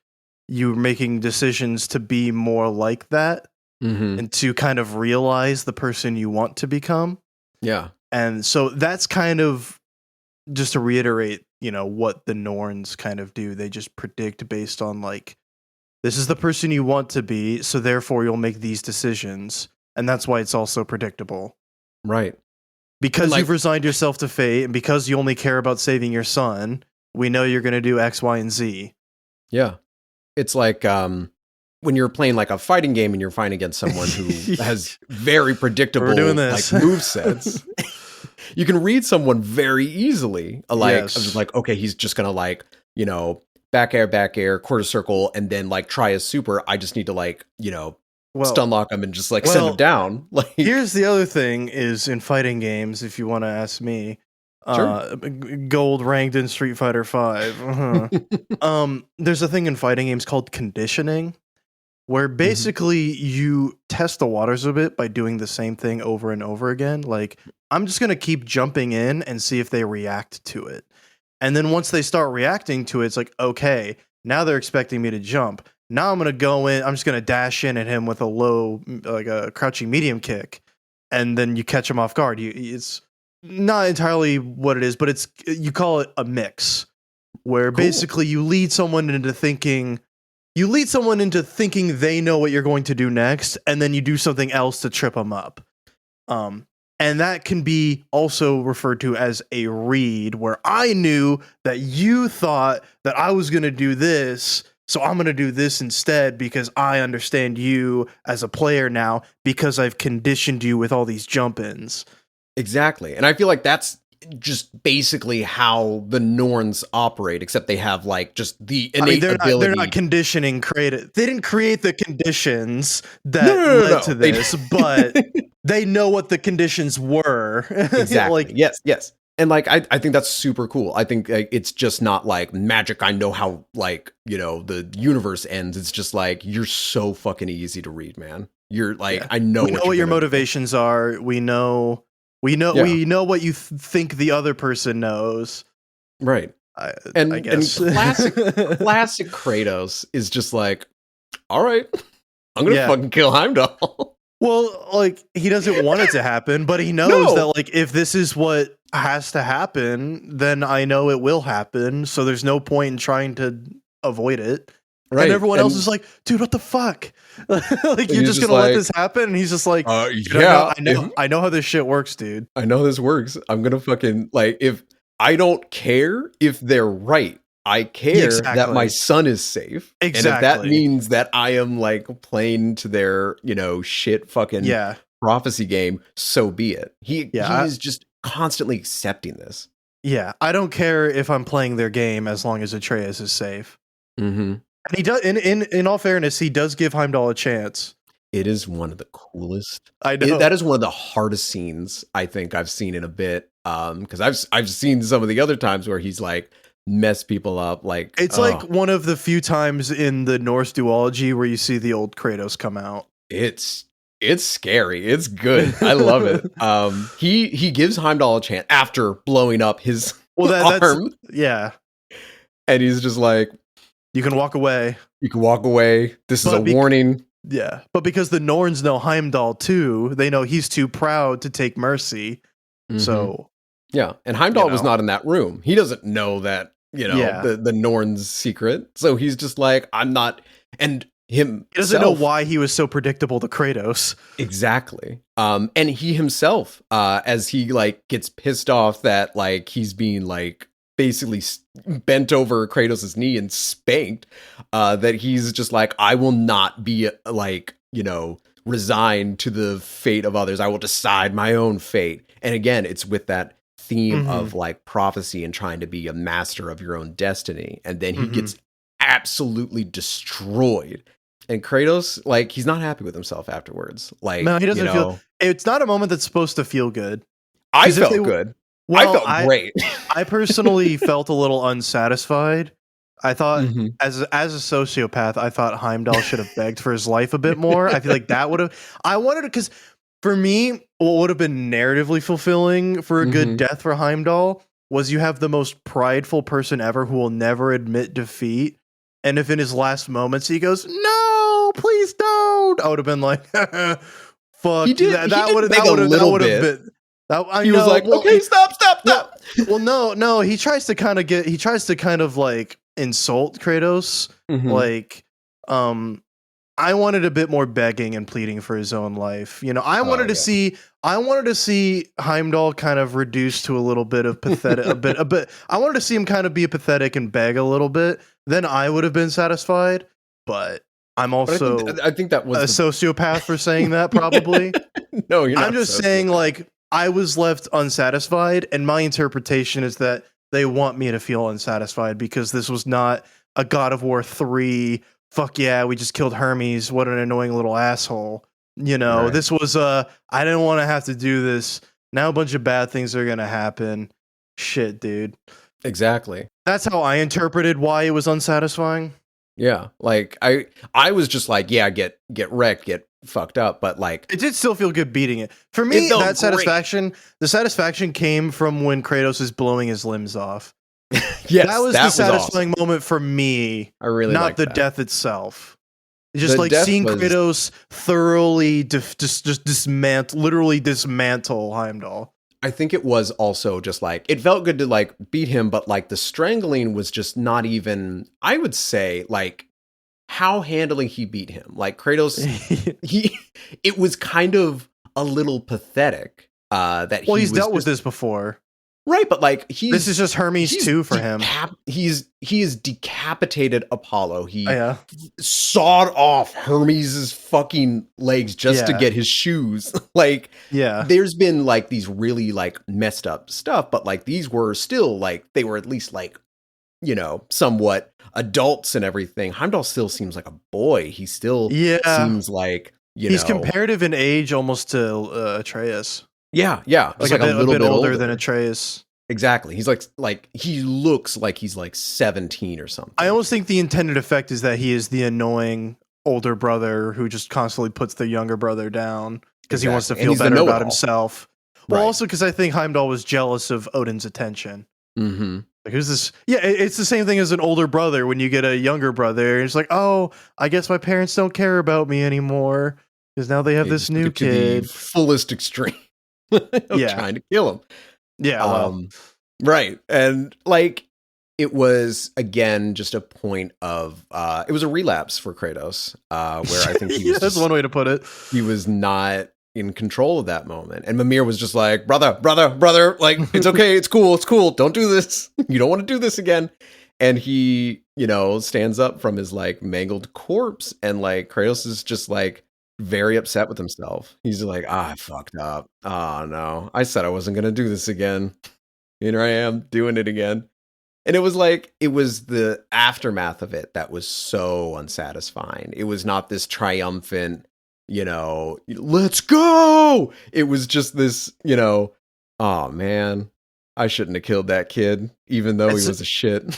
you're making decisions to be more like that and to kind of realize the person you want to become. Yeah. And so that's kind of just to reiterate, you know, what the Norns kind of do. They just predict based on like, this is the person you want to be. So therefore you'll make these decisions. And that's why it's also predictable. Right. Because you've resigned yourself to fate and because you only care about saving your son, we know you're going to do X, Y, and Z. Yeah. It's like when you're playing like a fighting game and you're fighting against someone who has very predictable like movesets. You can read someone very easily. Like, I'm just like, okay, he's just going to like, you know, back air, quarter circle, and then like try a super. I just need to like, you know, stun lock him and just like send him down. Like, here's the other thing is in fighting games, if you want to ask me, gold ranked in Street Fighter 5. There's a thing in fighting games called conditioning, where basically you test the waters a bit by doing the same thing over and over again. Like, I'm just going to keep jumping in and see if they react to it. And then once they start reacting to it, it's like, okay, now they're expecting me to jump. Now I'm going to go in, I'm just going to dash in at him with a low, like a crouching medium kick. And then you catch him off guard. It's not entirely what it is, but you call it a mix, where basically you lead someone into thinking they know what you're going to do next, and then you do something else to trip them up. And that can be also referred to as a read, where I knew that you thought that I was going to do this, so I'm going to do this instead because I understand you as a player now because I've conditioned you with all these jump-ins. Exactly. And I feel like that's just basically how the Norns operate, except they have like just the innate ability. They're not conditioning created. They didn't create the conditions that led to this, but they know what the conditions were. Exactly. Like, yes. And like, I think that's super cool. I think it's just not like magic. I know how like, you know, the universe ends. It's just like, you're so fucking easy to read, man. You're like, I know what your motivations are. We know what you think the other person knows. Right. And classic Kratos is just like, all right, I'm going to fucking kill Heimdall. Well, like, he doesn't want it to happen, but he knows that, like, if this is what has to happen, then I know it will happen. So there's no point in trying to avoid it. Right. And everyone else is like, dude, what the fuck? Like, you're just gonna let this happen? And he's just like, yeah, I know how this shit works, dude. I know this works. I'm gonna fucking, like, if I don't care if they're right. I care that my son is safe. Exactly. And if that means that I am like playing to their, shit fucking prophecy game, so be it. He is just constantly accepting this. Yeah, I don't care if I'm playing their game as long as Atreus is safe. Mm-hmm. And he does. In all fairness, he does give Heimdall a chance. It is one of the coolest. I know that is one of the hardest scenes I think I've seen in a bit. Because I've seen some of the other times where he's like mess people up. Like, it's like one of the few times in the Norse duology where you see the old Kratos come out. It's scary. It's good. I love it. He gives Heimdall a chance after blowing up his arm. Yeah. And he's just like, you can walk away. You can walk away. This is a warning. Yeah. But because the Norns know Heimdall too, they know he's too proud to take mercy. Mm-hmm. So. Yeah. And Heimdall was not in that room. He doesn't know that, the Norns' secret. So he's just like, I'm not. And he doesn't know why he was so predictable to Kratos. Exactly. And he himself, as he like gets pissed off that like he's being like basically bent over Kratos' knee and spanked, that he's just like, I will not be like, resigned to the fate of others. I will decide my own fate. And again, it's with that theme of like prophecy and trying to be a master of your own destiny. And then he gets absolutely destroyed. And Kratos, like, he's not happy with himself afterwards. Like, no, he doesn't feel. It's not a moment that's supposed to feel good. I felt good. Well, I felt great. I personally felt a little unsatisfied. I thought, as a sociopath, I thought Heimdall should have begged for his life a bit more. I feel like that would have. I wanted to, because for me, what would have been narratively fulfilling for a good death for Heimdall was you have the most prideful person ever who will never admit defeat. And if in his last moments he goes, no, please don't, I would have been like, fuck. He did. That would have been. He was like, okay, stop. Well, no. He tries to kind of like insult Kratos. Like, I wanted a bit more begging and pleading for his own life. I wanted to see Heimdall kind of reduced to a little bit of pathetic, a bit. I wanted to see him kind of be pathetic and beg a little bit. Then I would have been satisfied. But I'm also, I think that was a sociopath for saying that. Probably. No, you're not. I'm just saying, like, I was left unsatisfied, and my interpretation is that they want me to feel unsatisfied because this was not a God of War 3. Fuck yeah, we just killed Hermes. What an annoying little asshole. Right. This was I didn't want to have to do this. Now a bunch of bad things are gonna happen. Shit, dude. Exactly. That's how I interpreted why it was unsatisfying. Yeah, like I was just like, yeah, get wrecked, get fucked up, but like it did still feel good beating it. For me, the satisfaction came from when Kratos is blowing his limbs off. Yes, that was the satisfying moment for me. I really not the death itself. Just like seeing Kratos thoroughly literally dismantle Heimdall. I think it was also just like, it felt good to like beat him, but like the strangling was just not even, I would say, like how handily he beat him. Like Kratos, it was kind of a little pathetic that he's dealt with this before. Right, but like this is just Hermes 2 for him. He is decapitated Apollo. He sawed off Hermes's fucking legs just to get his shoes. Like, there's been like these really like messed up stuff, but like these were still like, they were at least like, somewhat adults and everything. Heimdall still seems like a boy. He still seems like, he's comparative in age almost to Atreus. Yeah. Like a little bit older than Atreus. Exactly. He's like he looks like he's like 17 or something. I almost think the intended effect is that he is the annoying older brother who just constantly puts the younger brother down because he wants to feel better about himself. Well, also because I think Heimdall was jealous of Odin's attention. Mm-hmm. Like, who's this? Yeah, it's the same thing as an older brother when you get a younger brother. It's like, oh, I guess my parents don't care about me anymore because now they have this new kid. The fullest extreme. Trying to kill him. Yeah, well, right. And like it was again just a point of it was a relapse for Kratos, where I think he was that's one just way to put it. he was not in control of that moment. And Mimir was just like, brother, like it's okay, it's cool. Don't do this. You don't want to do this again. And he, stands up from his like mangled corpse, and like Kratos is just like very upset with himself. He's like, I fucked up. Oh no. I said I wasn't gonna do this again. Here I am doing it again. And it was like, it was the aftermath of it that was so unsatisfying. It was not this triumphant, let's go. It was just this, oh man, I shouldn't have killed that kid, even though he was a shit.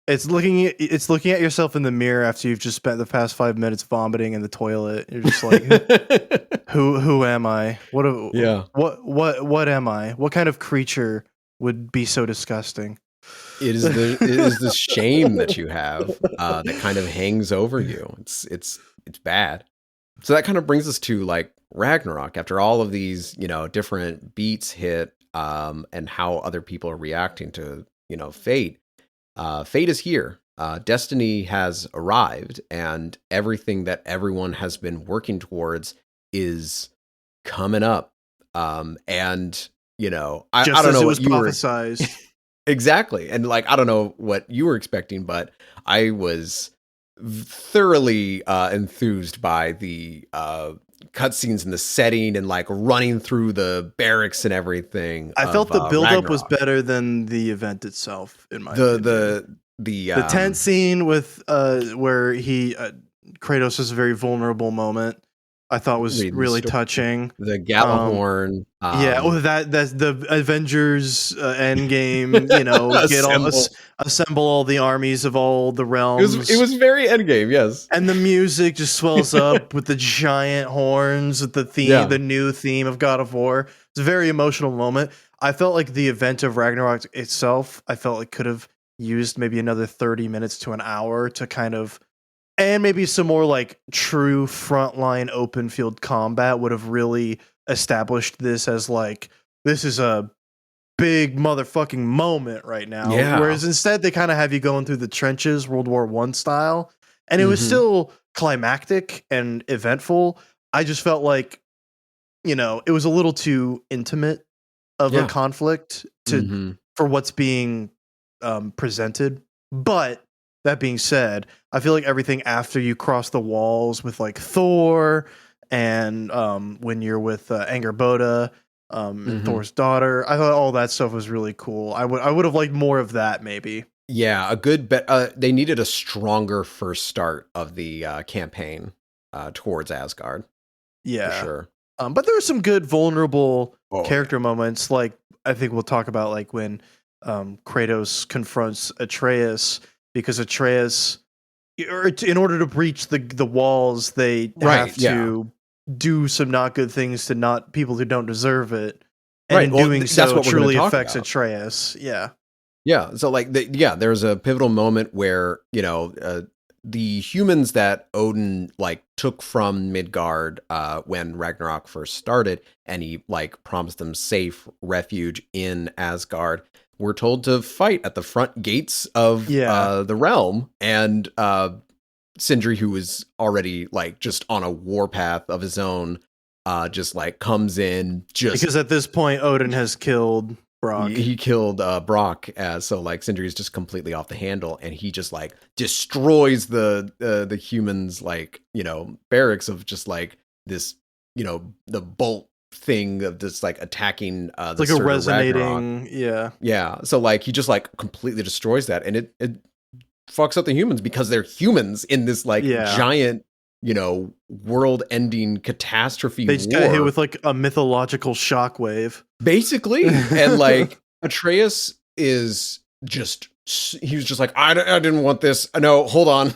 It's looking at yourself in the mirror after you've just spent the past 5 minutes vomiting in the toilet. You're just like, who am I? What am I? What kind of creature would be so disgusting? It is the shame that you have that kind of hangs over you. It's bad. So that kind of brings us to like Ragnarok. After all of these, different beats hit, and how other people are reacting to, fate. Fate is here. Destiny has arrived, and everything that everyone has been working towards is coming up. And I don't know what you prophesized. were exactly, and like I don't know what you were expecting, but I was thoroughly enthused by the cutscenes and the setting and like running through the barracks and everything. I felt the build-up was better than the event itself. In my opinion. The tent scene with where Kratos is a very vulnerable moment. I thought was really touching. The Gjallarhorn. That's the Avengers Endgame. Assemble all the armies of all the realms. It was very Endgame, yes. And the music just swells up with the giant horns, with the theme, the new theme of God of War. It's a very emotional moment. I felt like the event of Ragnarok itself, I felt like could have used maybe another 30 minutes to an hour to kind of, and maybe some more like true frontline open field combat would have really established this as like, this is a big motherfucking moment right now. Yeah. Whereas instead they kind of have you going through the trenches, World War I style, and it was still climactic and eventful. I just felt like, it was a little too intimate of a conflict for what's being presented. But that being said, I feel like everything after you cross the walls with like Thor and when you're with Angerboda and Thor's daughter, I thought all that stuff was really cool. I would have liked more of that maybe. Yeah, a good bet. They needed a stronger first start of the campaign towards Asgard. Yeah, for sure. But there were some good vulnerable character moments. Like I think we'll talk about like when Kratos confronts Atreus, because Atreus, in order to breach the walls, they have to do some not good things to not people who don't deserve it. And in doing so, truly affects Atreus. Yeah. Yeah. So like, there's a pivotal moment where, the humans that Odin like took from Midgard when Ragnarok first started, and he like promised them safe refuge in Asgard, were told to fight at the front gates of the realm. And Sindri, who was already like just on a warpath of his own, just like comes in because at this point Odin has killed Brock. He killed Brock, so like Sindri is just completely off the handle, and he just like destroys the humans, like barracks of just like this the bolt thing of just like attacking the like a resonating yeah. So like he just like completely destroys that, and it fucks up the humans because they're humans in this like giant world-ending catastrophe. They just got hit with like a mythological shockwave, basically. And like Atreus is just, he was just like, I didn't want this. No, hold on.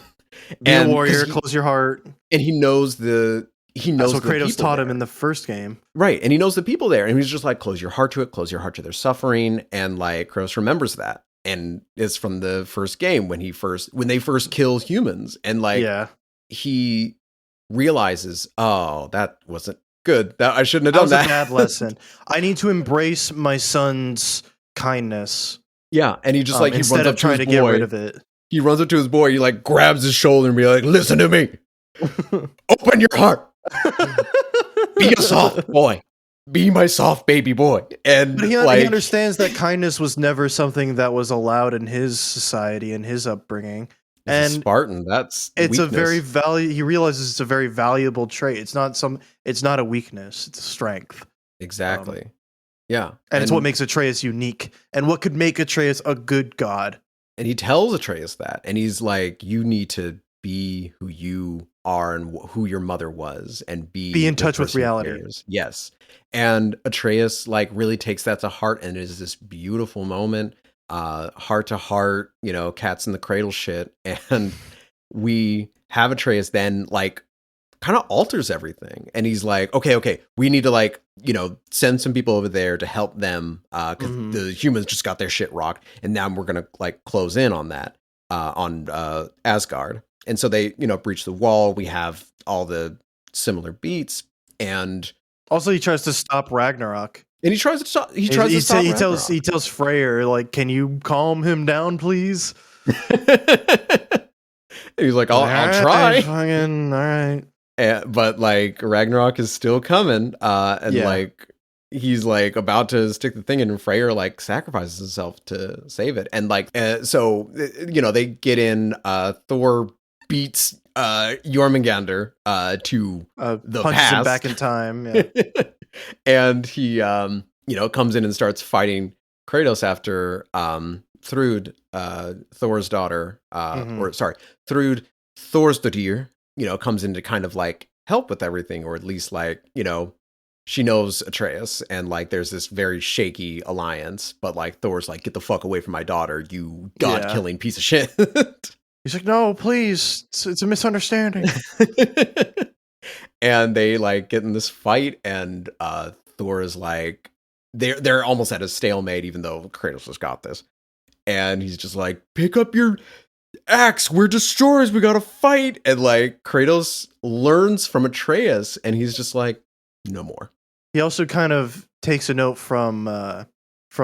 Be a warrior, close your heart. And he knows that's what Kratos taught him in the first game, right? And he knows the people there, and he's just like, close your heart to it, close your heart to their suffering. And like Kratos remembers that, and it's from the first game when they first kill humans, and like he realizes, oh, that wasn't good. That I shouldn't have done that. That was a bad lesson. I need to embrace my son's kindness. Yeah, and he just like he runs instead up of trying to get rid of it. He runs up to his boy. He like grabs his shoulder and be like, "Listen to me. Open your heart. Be a soft boy. Be my soft baby boy." And but he understands that kindness was never something that was allowed in his society and his upbringing. And Spartan, it's weakness. A very he realizes it's a very valuable trait. It's not a weakness, it's a strength. Exactly. Yeah. And it's what makes Atreus unique. And what could make Atreus a good god. And he tells Atreus that. And he's like, you need to be who you are and who your mother was and be in touch with reality. Yes. And Atreus like really takes that to heart, and it is this beautiful moment, heart to heart, cats in the cradle shit. And we have Atreus then like kind of alters everything. And he's like, okay, we need to like, send some people over there to help them because the humans just got their shit rocked. And now we're going to like close in on that, on Asgard. And so they, breach the wall. We have all the similar beats. And also he tries to stop Ragnarok. And he tries to stop Ragnarok. He tells Freyr, like, can you calm him down, please? He's like, I'll try. Fucking, all right. But like Ragnarok is still coming, and like he's like about to stick the thing in, and Freyr like sacrifices himself to save it, and like so they get in. Thor beats Jormungandr to the punches past, him back in time, yeah. And he comes in and starts fighting Kratos after Thrud, Thor's daughter, Thrud, Thorsdottir, comes in to kind of like help with everything, or at least like, she knows Atreus, and like there's this very shaky alliance, but like Thor's like, get the fuck away from my daughter, you god-killing piece of shit. He's like, no, please, it's a misunderstanding. And they like get in this fight, and Thor is like, they're almost at a stalemate, even though Kratos has got this. And he's just like, pick up your axe, we're destroyers, we gotta fight. And like Kratos learns from Atreus, and he's just like, no more. He also kind of takes a note from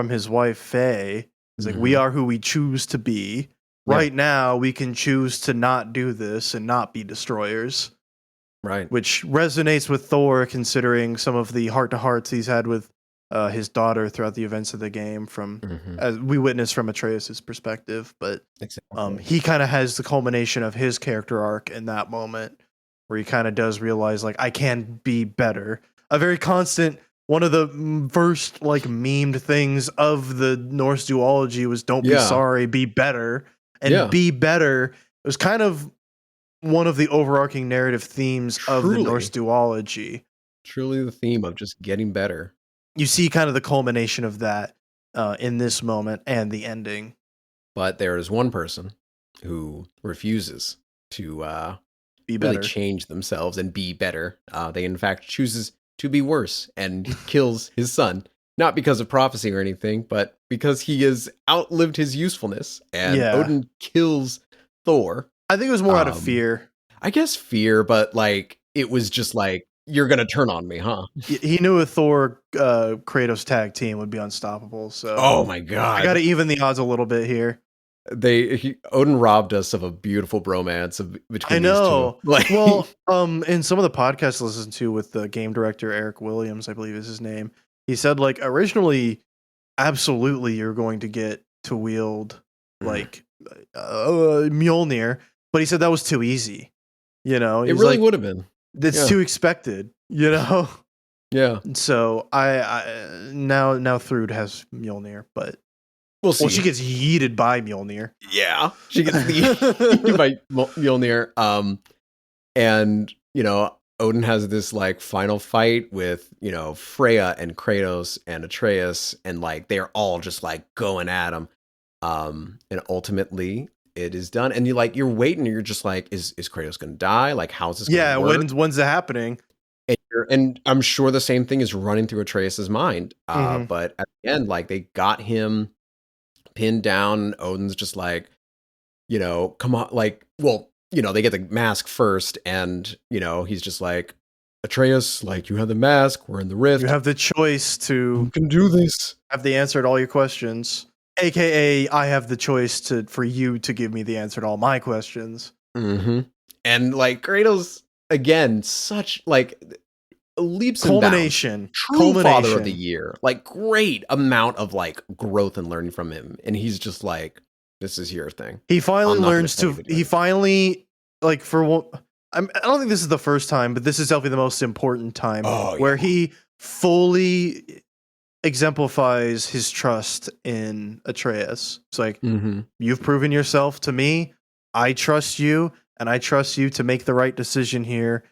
his wife Faye. He's like, we are who we choose to be. Right now we can choose to not do this and not be destroyers. Right. Which resonates with Thor, considering some of the heart-to-hearts he's had with his daughter throughout the events of the game, from as we witnessed from Atreus' perspective. But he kind of has the culmination of his character arc in that moment, where he kind of does realize, like, I can be better. A very constant, one of the first like memed things of the Norse duology was don't be sorry, be better. And be better. It was kind of one of the overarching narrative themes of the Norse duology. Truly the theme of just getting better. You see kind of the culmination of that in this moment and the ending. But there is one person who refuses to be better, really change themselves and be better. They in fact chooses to be worse and kills his son. Not because of prophecy or anything, but because he has outlived his usefulness, and Odin kills Thor. I think it was more out of fear. I guess fear, but like it was just like, you're gonna turn on me, huh? He knew a Thor Kratos tag team would be unstoppable. So, oh my god, I got to even the odds a little bit here. Odin robbed us of a beautiful bromance between. I know. These two. Well, in some of the podcasts I listened to with the game director Eric Williams, I believe is his name. He said, like, originally, absolutely, you're going to get to wield like Mjolnir, but he said that was too easy. It really would have been. It's too expected. Yeah. So I now Thrud has Mjolnir, but we'll see. Well, she gets yeeted by Mjolnir. Yeah, she gets yeeted by Mjolnir. And Odin has this like final fight with, Freya and Kratos and Atreus, and like they're all just like going at him. And ultimately it is done. And you're waiting, you're just like, is Kratos gonna die? Like, how's this gonna work? When's it happening? And I'm sure the same thing is running through Atreus's mind. But at the end, like they got him pinned down. Odin's just like, come on, like, well, they get the mask first, and he's just like, Atreus, like, you have the mask, we're in the rift. You have the choice to you can do this. Have the answer to all your questions. AKA, I have the choice for you to give me the answer to all my questions. Mm-hmm. And like Kratos, again, such like leaps and culmination, bounds. True father of the year. Like great amount of like growth and learning from him. And he's just like, this is your thing. He finally learns to. He finally like for what. I don't think this is the first time, but this is definitely the most important time where he fully exemplifies his trust in Atreus. It's like, you've proven yourself to me. I trust you, and I trust you to make the right decision here,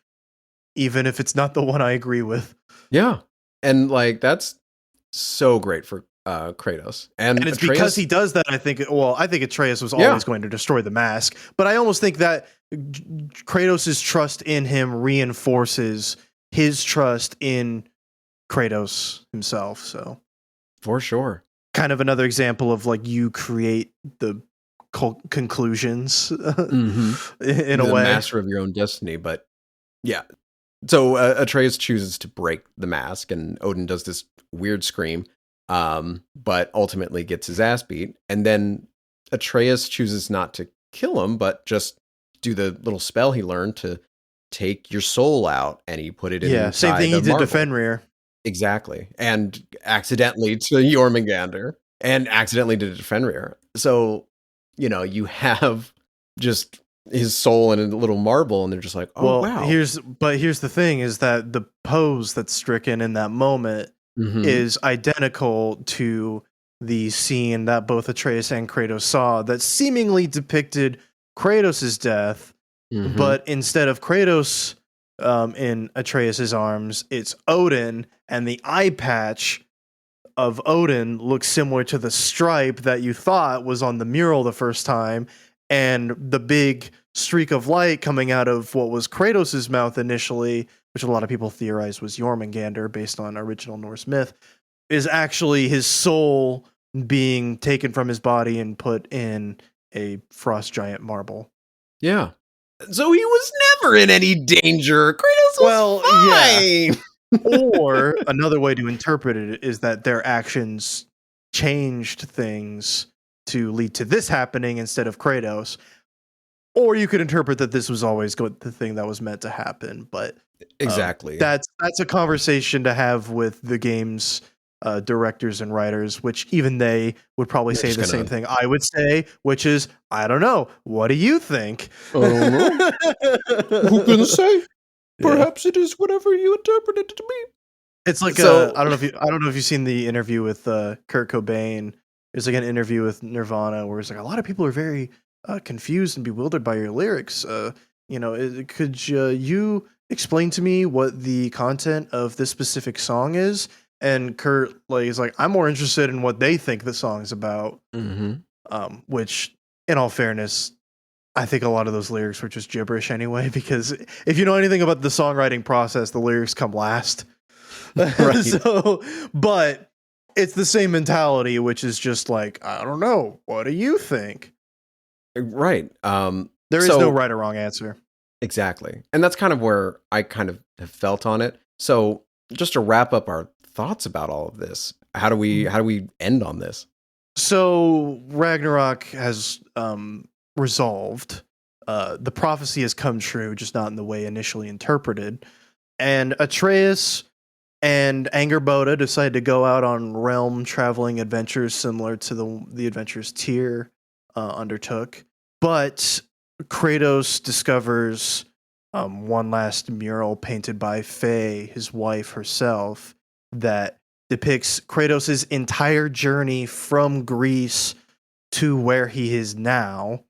even if it's not the one I agree with. Yeah. And like, that's so great for Kratos. And it's Atreus, because he does that, I think Atreus was always going to destroy the mask, but I almost think that Kratos' trust in him reinforces his trust in Kratos himself. So for sure, kind of another example of like you create the conclusions in a way, master of your own destiny. But yeah, so Atreus chooses to break the mask, and Odin does this weird scream, but ultimately gets his ass beat. And then Atreus chooses not to kill him, but just do the little spell he learned to take your soul out, and he put it in. Yeah, same thing he did to Fenrir. Exactly. And accidentally to Jormungandr, and accidentally did it to Fenrir. So, you know, you have just his soul in a little marble, and they're just like, oh, wow. Here's the thing is that the pose that's stricken in that moment is identical to the scene that both Atreus and Kratos saw that seemingly depicted Kratos' death, but instead of Kratos in Atreus' arms, it's Odin, and the eye patch of Odin looks similar to the stripe that you thought was on the mural the first time, and the big streak of light coming out of what was Kratos' mouth initially, which a lot of people theorize was Jormungandr based on original Norse myth, is actually his soul being taken from his body and put in a frost giant marble. Yeah. So he was never in any danger. Kratos was fine. Yeah. Or another way to interpret it is that their actions changed things to lead to this happening instead of Kratos. Or you could interpret that this was always the thing that was meant to happen. But exactly, that's a conversation to have with the game's directors and writers, which even they would probably say the same thing I would say, which is, I don't know. What do you think? Who can say? Perhaps it is whatever you interpret it to be. It's like I don't know if you've seen the interview with Kurt Cobain. There's like an interview with Nirvana where it's like a lot of people are very confused and bewildered by your lyrics. Could you explain to me what the content of this specific song is? And Kurt is like, I'm more interested in what they think the song's about. Which, in all fairness, I think a lot of those lyrics were just gibberish anyway, because if you know anything about the songwriting process, the lyrics come last. Right. But it's the same mentality, which is just like, I don't know. What do you think? Right. There is no right or wrong answer. Exactly. And that's kind of where I kind of have felt on it. So just to wrap up our thoughts about all of this, how do we end on this? So Ragnarök has resolved. The prophecy has come true, just not in the way initially interpreted. And Atreus and Angerboda decided to go out on realm traveling adventures similar to the adventures Tyr undertook. But Kratos discovers one last mural painted by Faye, his wife herself, that depicts Kratos' entire journey from Greece to where he is now.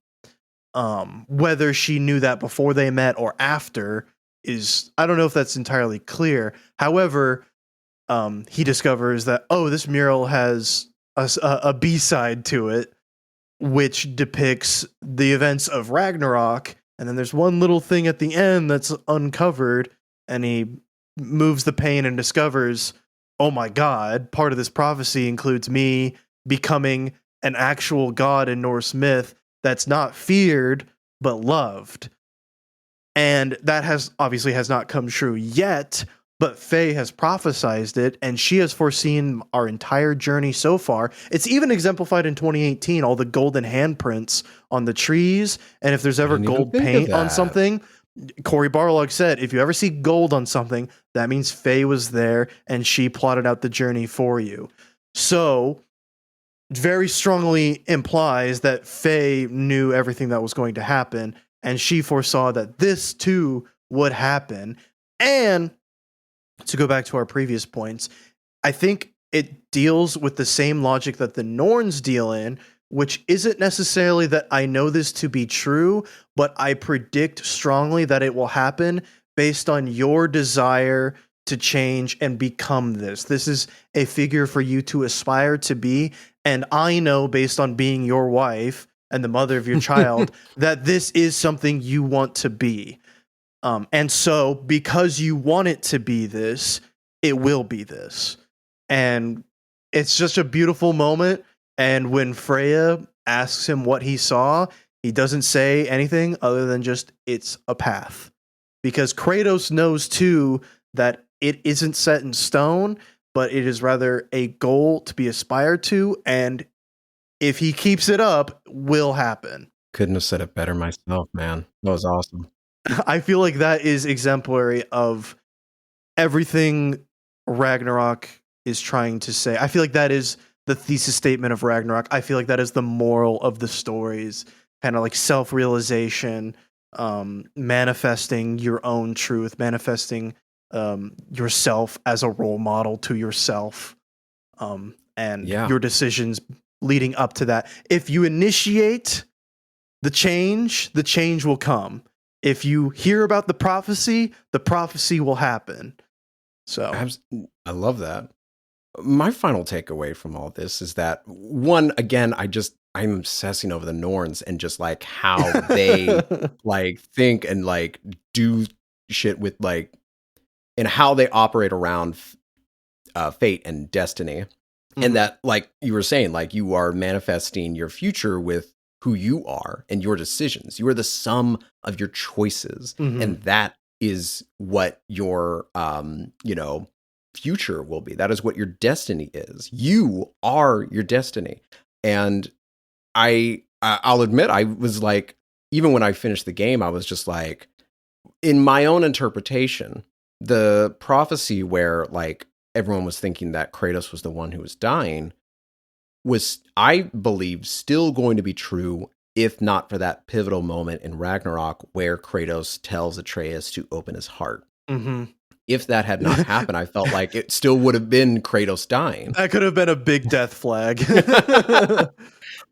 Whether she knew that before they met or after is, I don't know if that's entirely clear. However, he discovers that, this mural has a B-side to it, which depicts the events of Ragnarok. And then there's one little thing at the end that's uncovered, and he moves the pane and discovers, oh my God, part of this prophecy includes me becoming an actual god in Norse myth that's not feared, but loved. And that has not come true yet, but Faye has prophesized it, and she has foreseen our entire journey so far. It's even exemplified in 2018, all the golden handprints on the trees, and if there's ever gold paint on something, Cory Barlog said, if you ever see gold on something, that means Faye was there, and she plotted out the journey for you. So, very strongly implies that Faye knew everything that was going to happen, and she foresaw that this too would happen. And to go back to our previous points, I think it deals with the same logic that the Norns deal in, which isn't necessarily that I know this to be true, but I predict strongly that it will happen based on your desire to change and become this. This is a figure for you to aspire to be, and I know based on being your wife and the mother of your child that this is something you want to be. And so because you want it to be this, it will be this. And it's just a beautiful moment. And when Freya asks him what he saw, he doesn't say anything other than just, it's a path. Because Kratos knows too that it isn't set in stone, but it is rather a goal to be aspired to. And if he keeps it up, will happen. Couldn't have said it better myself, man. That was awesome. I feel like that is exemplary of everything Ragnarok is trying to say. I feel like that is the thesis statement of Ragnarok. I feel like that is the moral of the stories, kind of like self-realization, manifesting your own truth, manifesting yourself as a role model to yourself, and your decisions leading up to that. If you initiate the change will come. If you hear about the prophecy will happen. So I love that. My final takeaway from all this is that, one, again, I'm obsessing over the Norns and just like how they like think and like do shit with like, and how they operate around fate and destiny. Mm-hmm. And that, like you were saying, like you are manifesting your future with who you are and your decisions. You are the sum of your choices. Mm-hmm. And that is what your, future will be. That is what your destiny is. You are your destiny. And I'll admit, I was like, even when I finished the game, I was just like, in my own interpretation, the prophecy where like everyone was thinking that Kratos was the one who was dying was, I believe, still going to be true, if not for that pivotal moment in Ragnarok where Kratos tells Atreus to open his heart. Mm-hmm. If that had not happened, I felt like it still would have been Kratos dying. That could have been a big death flag.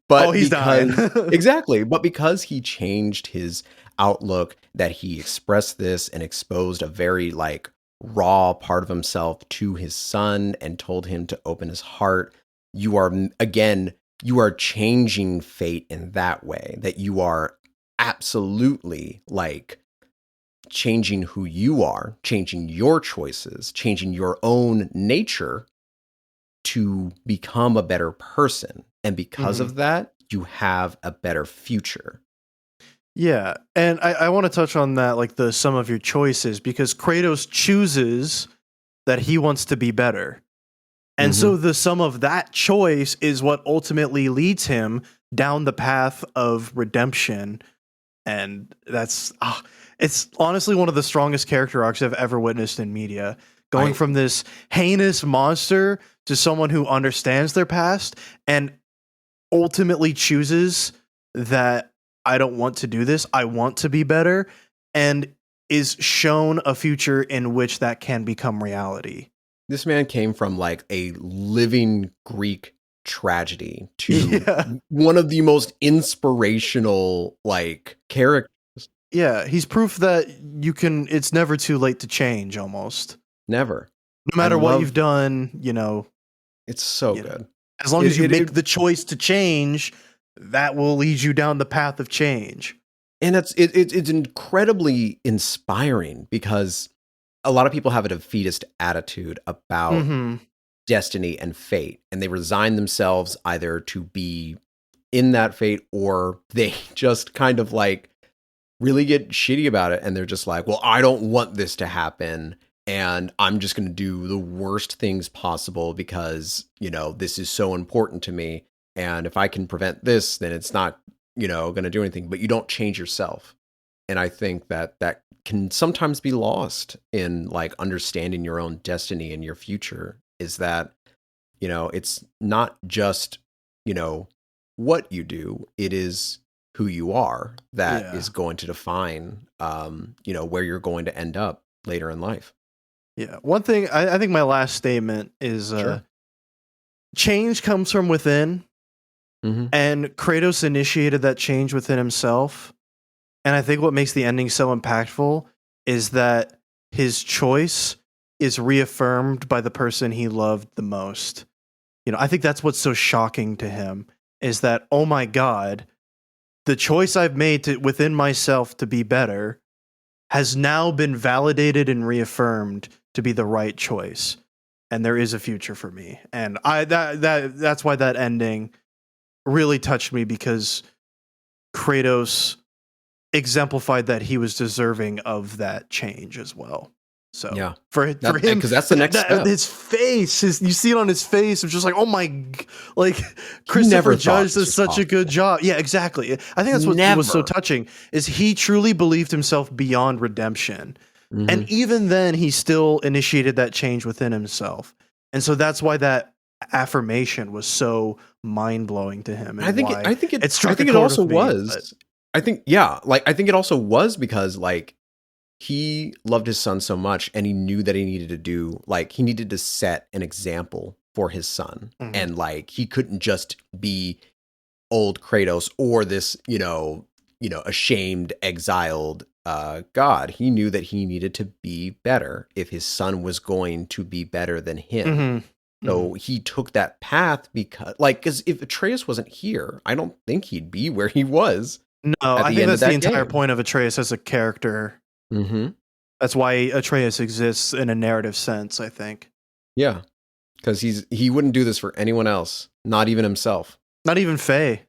But he's dying. Exactly. But because he changed his outlook, that he expressed this and exposed a very like raw part of himself to his son and told him to open his heart, you are changing fate in that way, that you are absolutely like changing who you are, changing your choices, changing your own nature to become a better person. And because of that, you have a better future. Yeah. And I want to touch on that, like the sum of your choices, because Kratos chooses that he wants to be better. And so the sum of that choice is what ultimately leads him down the path of redemption. And that's, it's honestly one of the strongest character arcs I've ever witnessed in media. Going from this heinous monster to someone who understands their past and ultimately chooses that I don't want to do this, I want to be better, and is shown a future in which that can become reality. This man came from like a living Greek tragedy to one of the most inspirational like characters. Yeah, he's proof that it's never too late to change, almost. Never. No matter what you've done, it's so good. As long as you make the choice to change, that will lead you down the path of change. And it's incredibly inspiring because a lot of people have a defeatist attitude about destiny and fate, and they resign themselves either to be in that fate or they just kind of like really get shitty about it, and they're just like, well, I don't want this to happen, and I'm just going to do the worst things possible because, this is so important to me. And if I can prevent this, then it's not, going to do anything. But you don't change yourself. And I think that can sometimes be lost in like understanding your own destiny and your future, is that, it's not just, what you do, it is who you are that is going to define, where you're going to end up later in life. Yeah. One thing, I think my last statement is change comes from within, and Kratos initiated that change within himself. And I think what makes the ending so impactful is that his choice is reaffirmed by the person he loved the most. I think that's what's so shocking to him, is that, oh my God, the choice I've made within myself to be better has now been validated and reaffirmed to be the right choice, and there is a future for me. And that's why that ending really touched me, because Kratos exemplified that he was deserving of that change as well. So for him, because that's the next step. His face, you see it on his face. It's just like, oh my, like Christopher Judge does such a good job. Yeah, exactly. I think that's what was so touching, is he truly believed himself beyond redemption. And even then he still initiated that change within himself. And so that's why that affirmation was so mind blowing to him. And I think it also was because like, he loved his son so much, and he knew that he needed to set an example for his son. And like, he couldn't just be old Kratos or this, ashamed, exiled God. He knew that he needed to be better if his son was going to be better than him. So he took that path because if Atreus wasn't here, I don't think he'd be where he was. No, I think that's the entire point of Atreus as a character. That's why Atreus exists in a narrative sense, I think. Yeah, because he wouldn't do this for anyone else, not even himself. Not even Faye.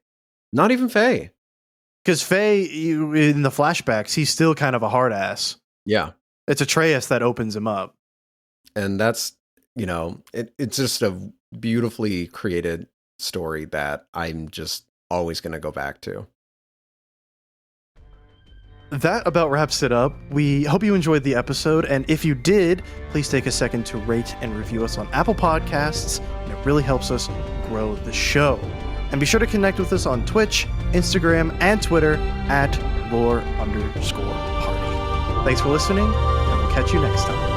Not even Faye. Because Faye, in the flashbacks, he's still kind of a hard ass. Yeah. It's Atreus that opens him up. And that's, it's just a beautifully created story that I'm just always going to go back to. That about wraps it up. We hope you enjoyed the episode, and if you did, please take a second to rate and review us on Apple Podcasts, and it really helps us grow the show. And be sure to connect with us on Twitch, Instagram, and Twitter @lore_party. Thanks for listening, and we'll catch you next time.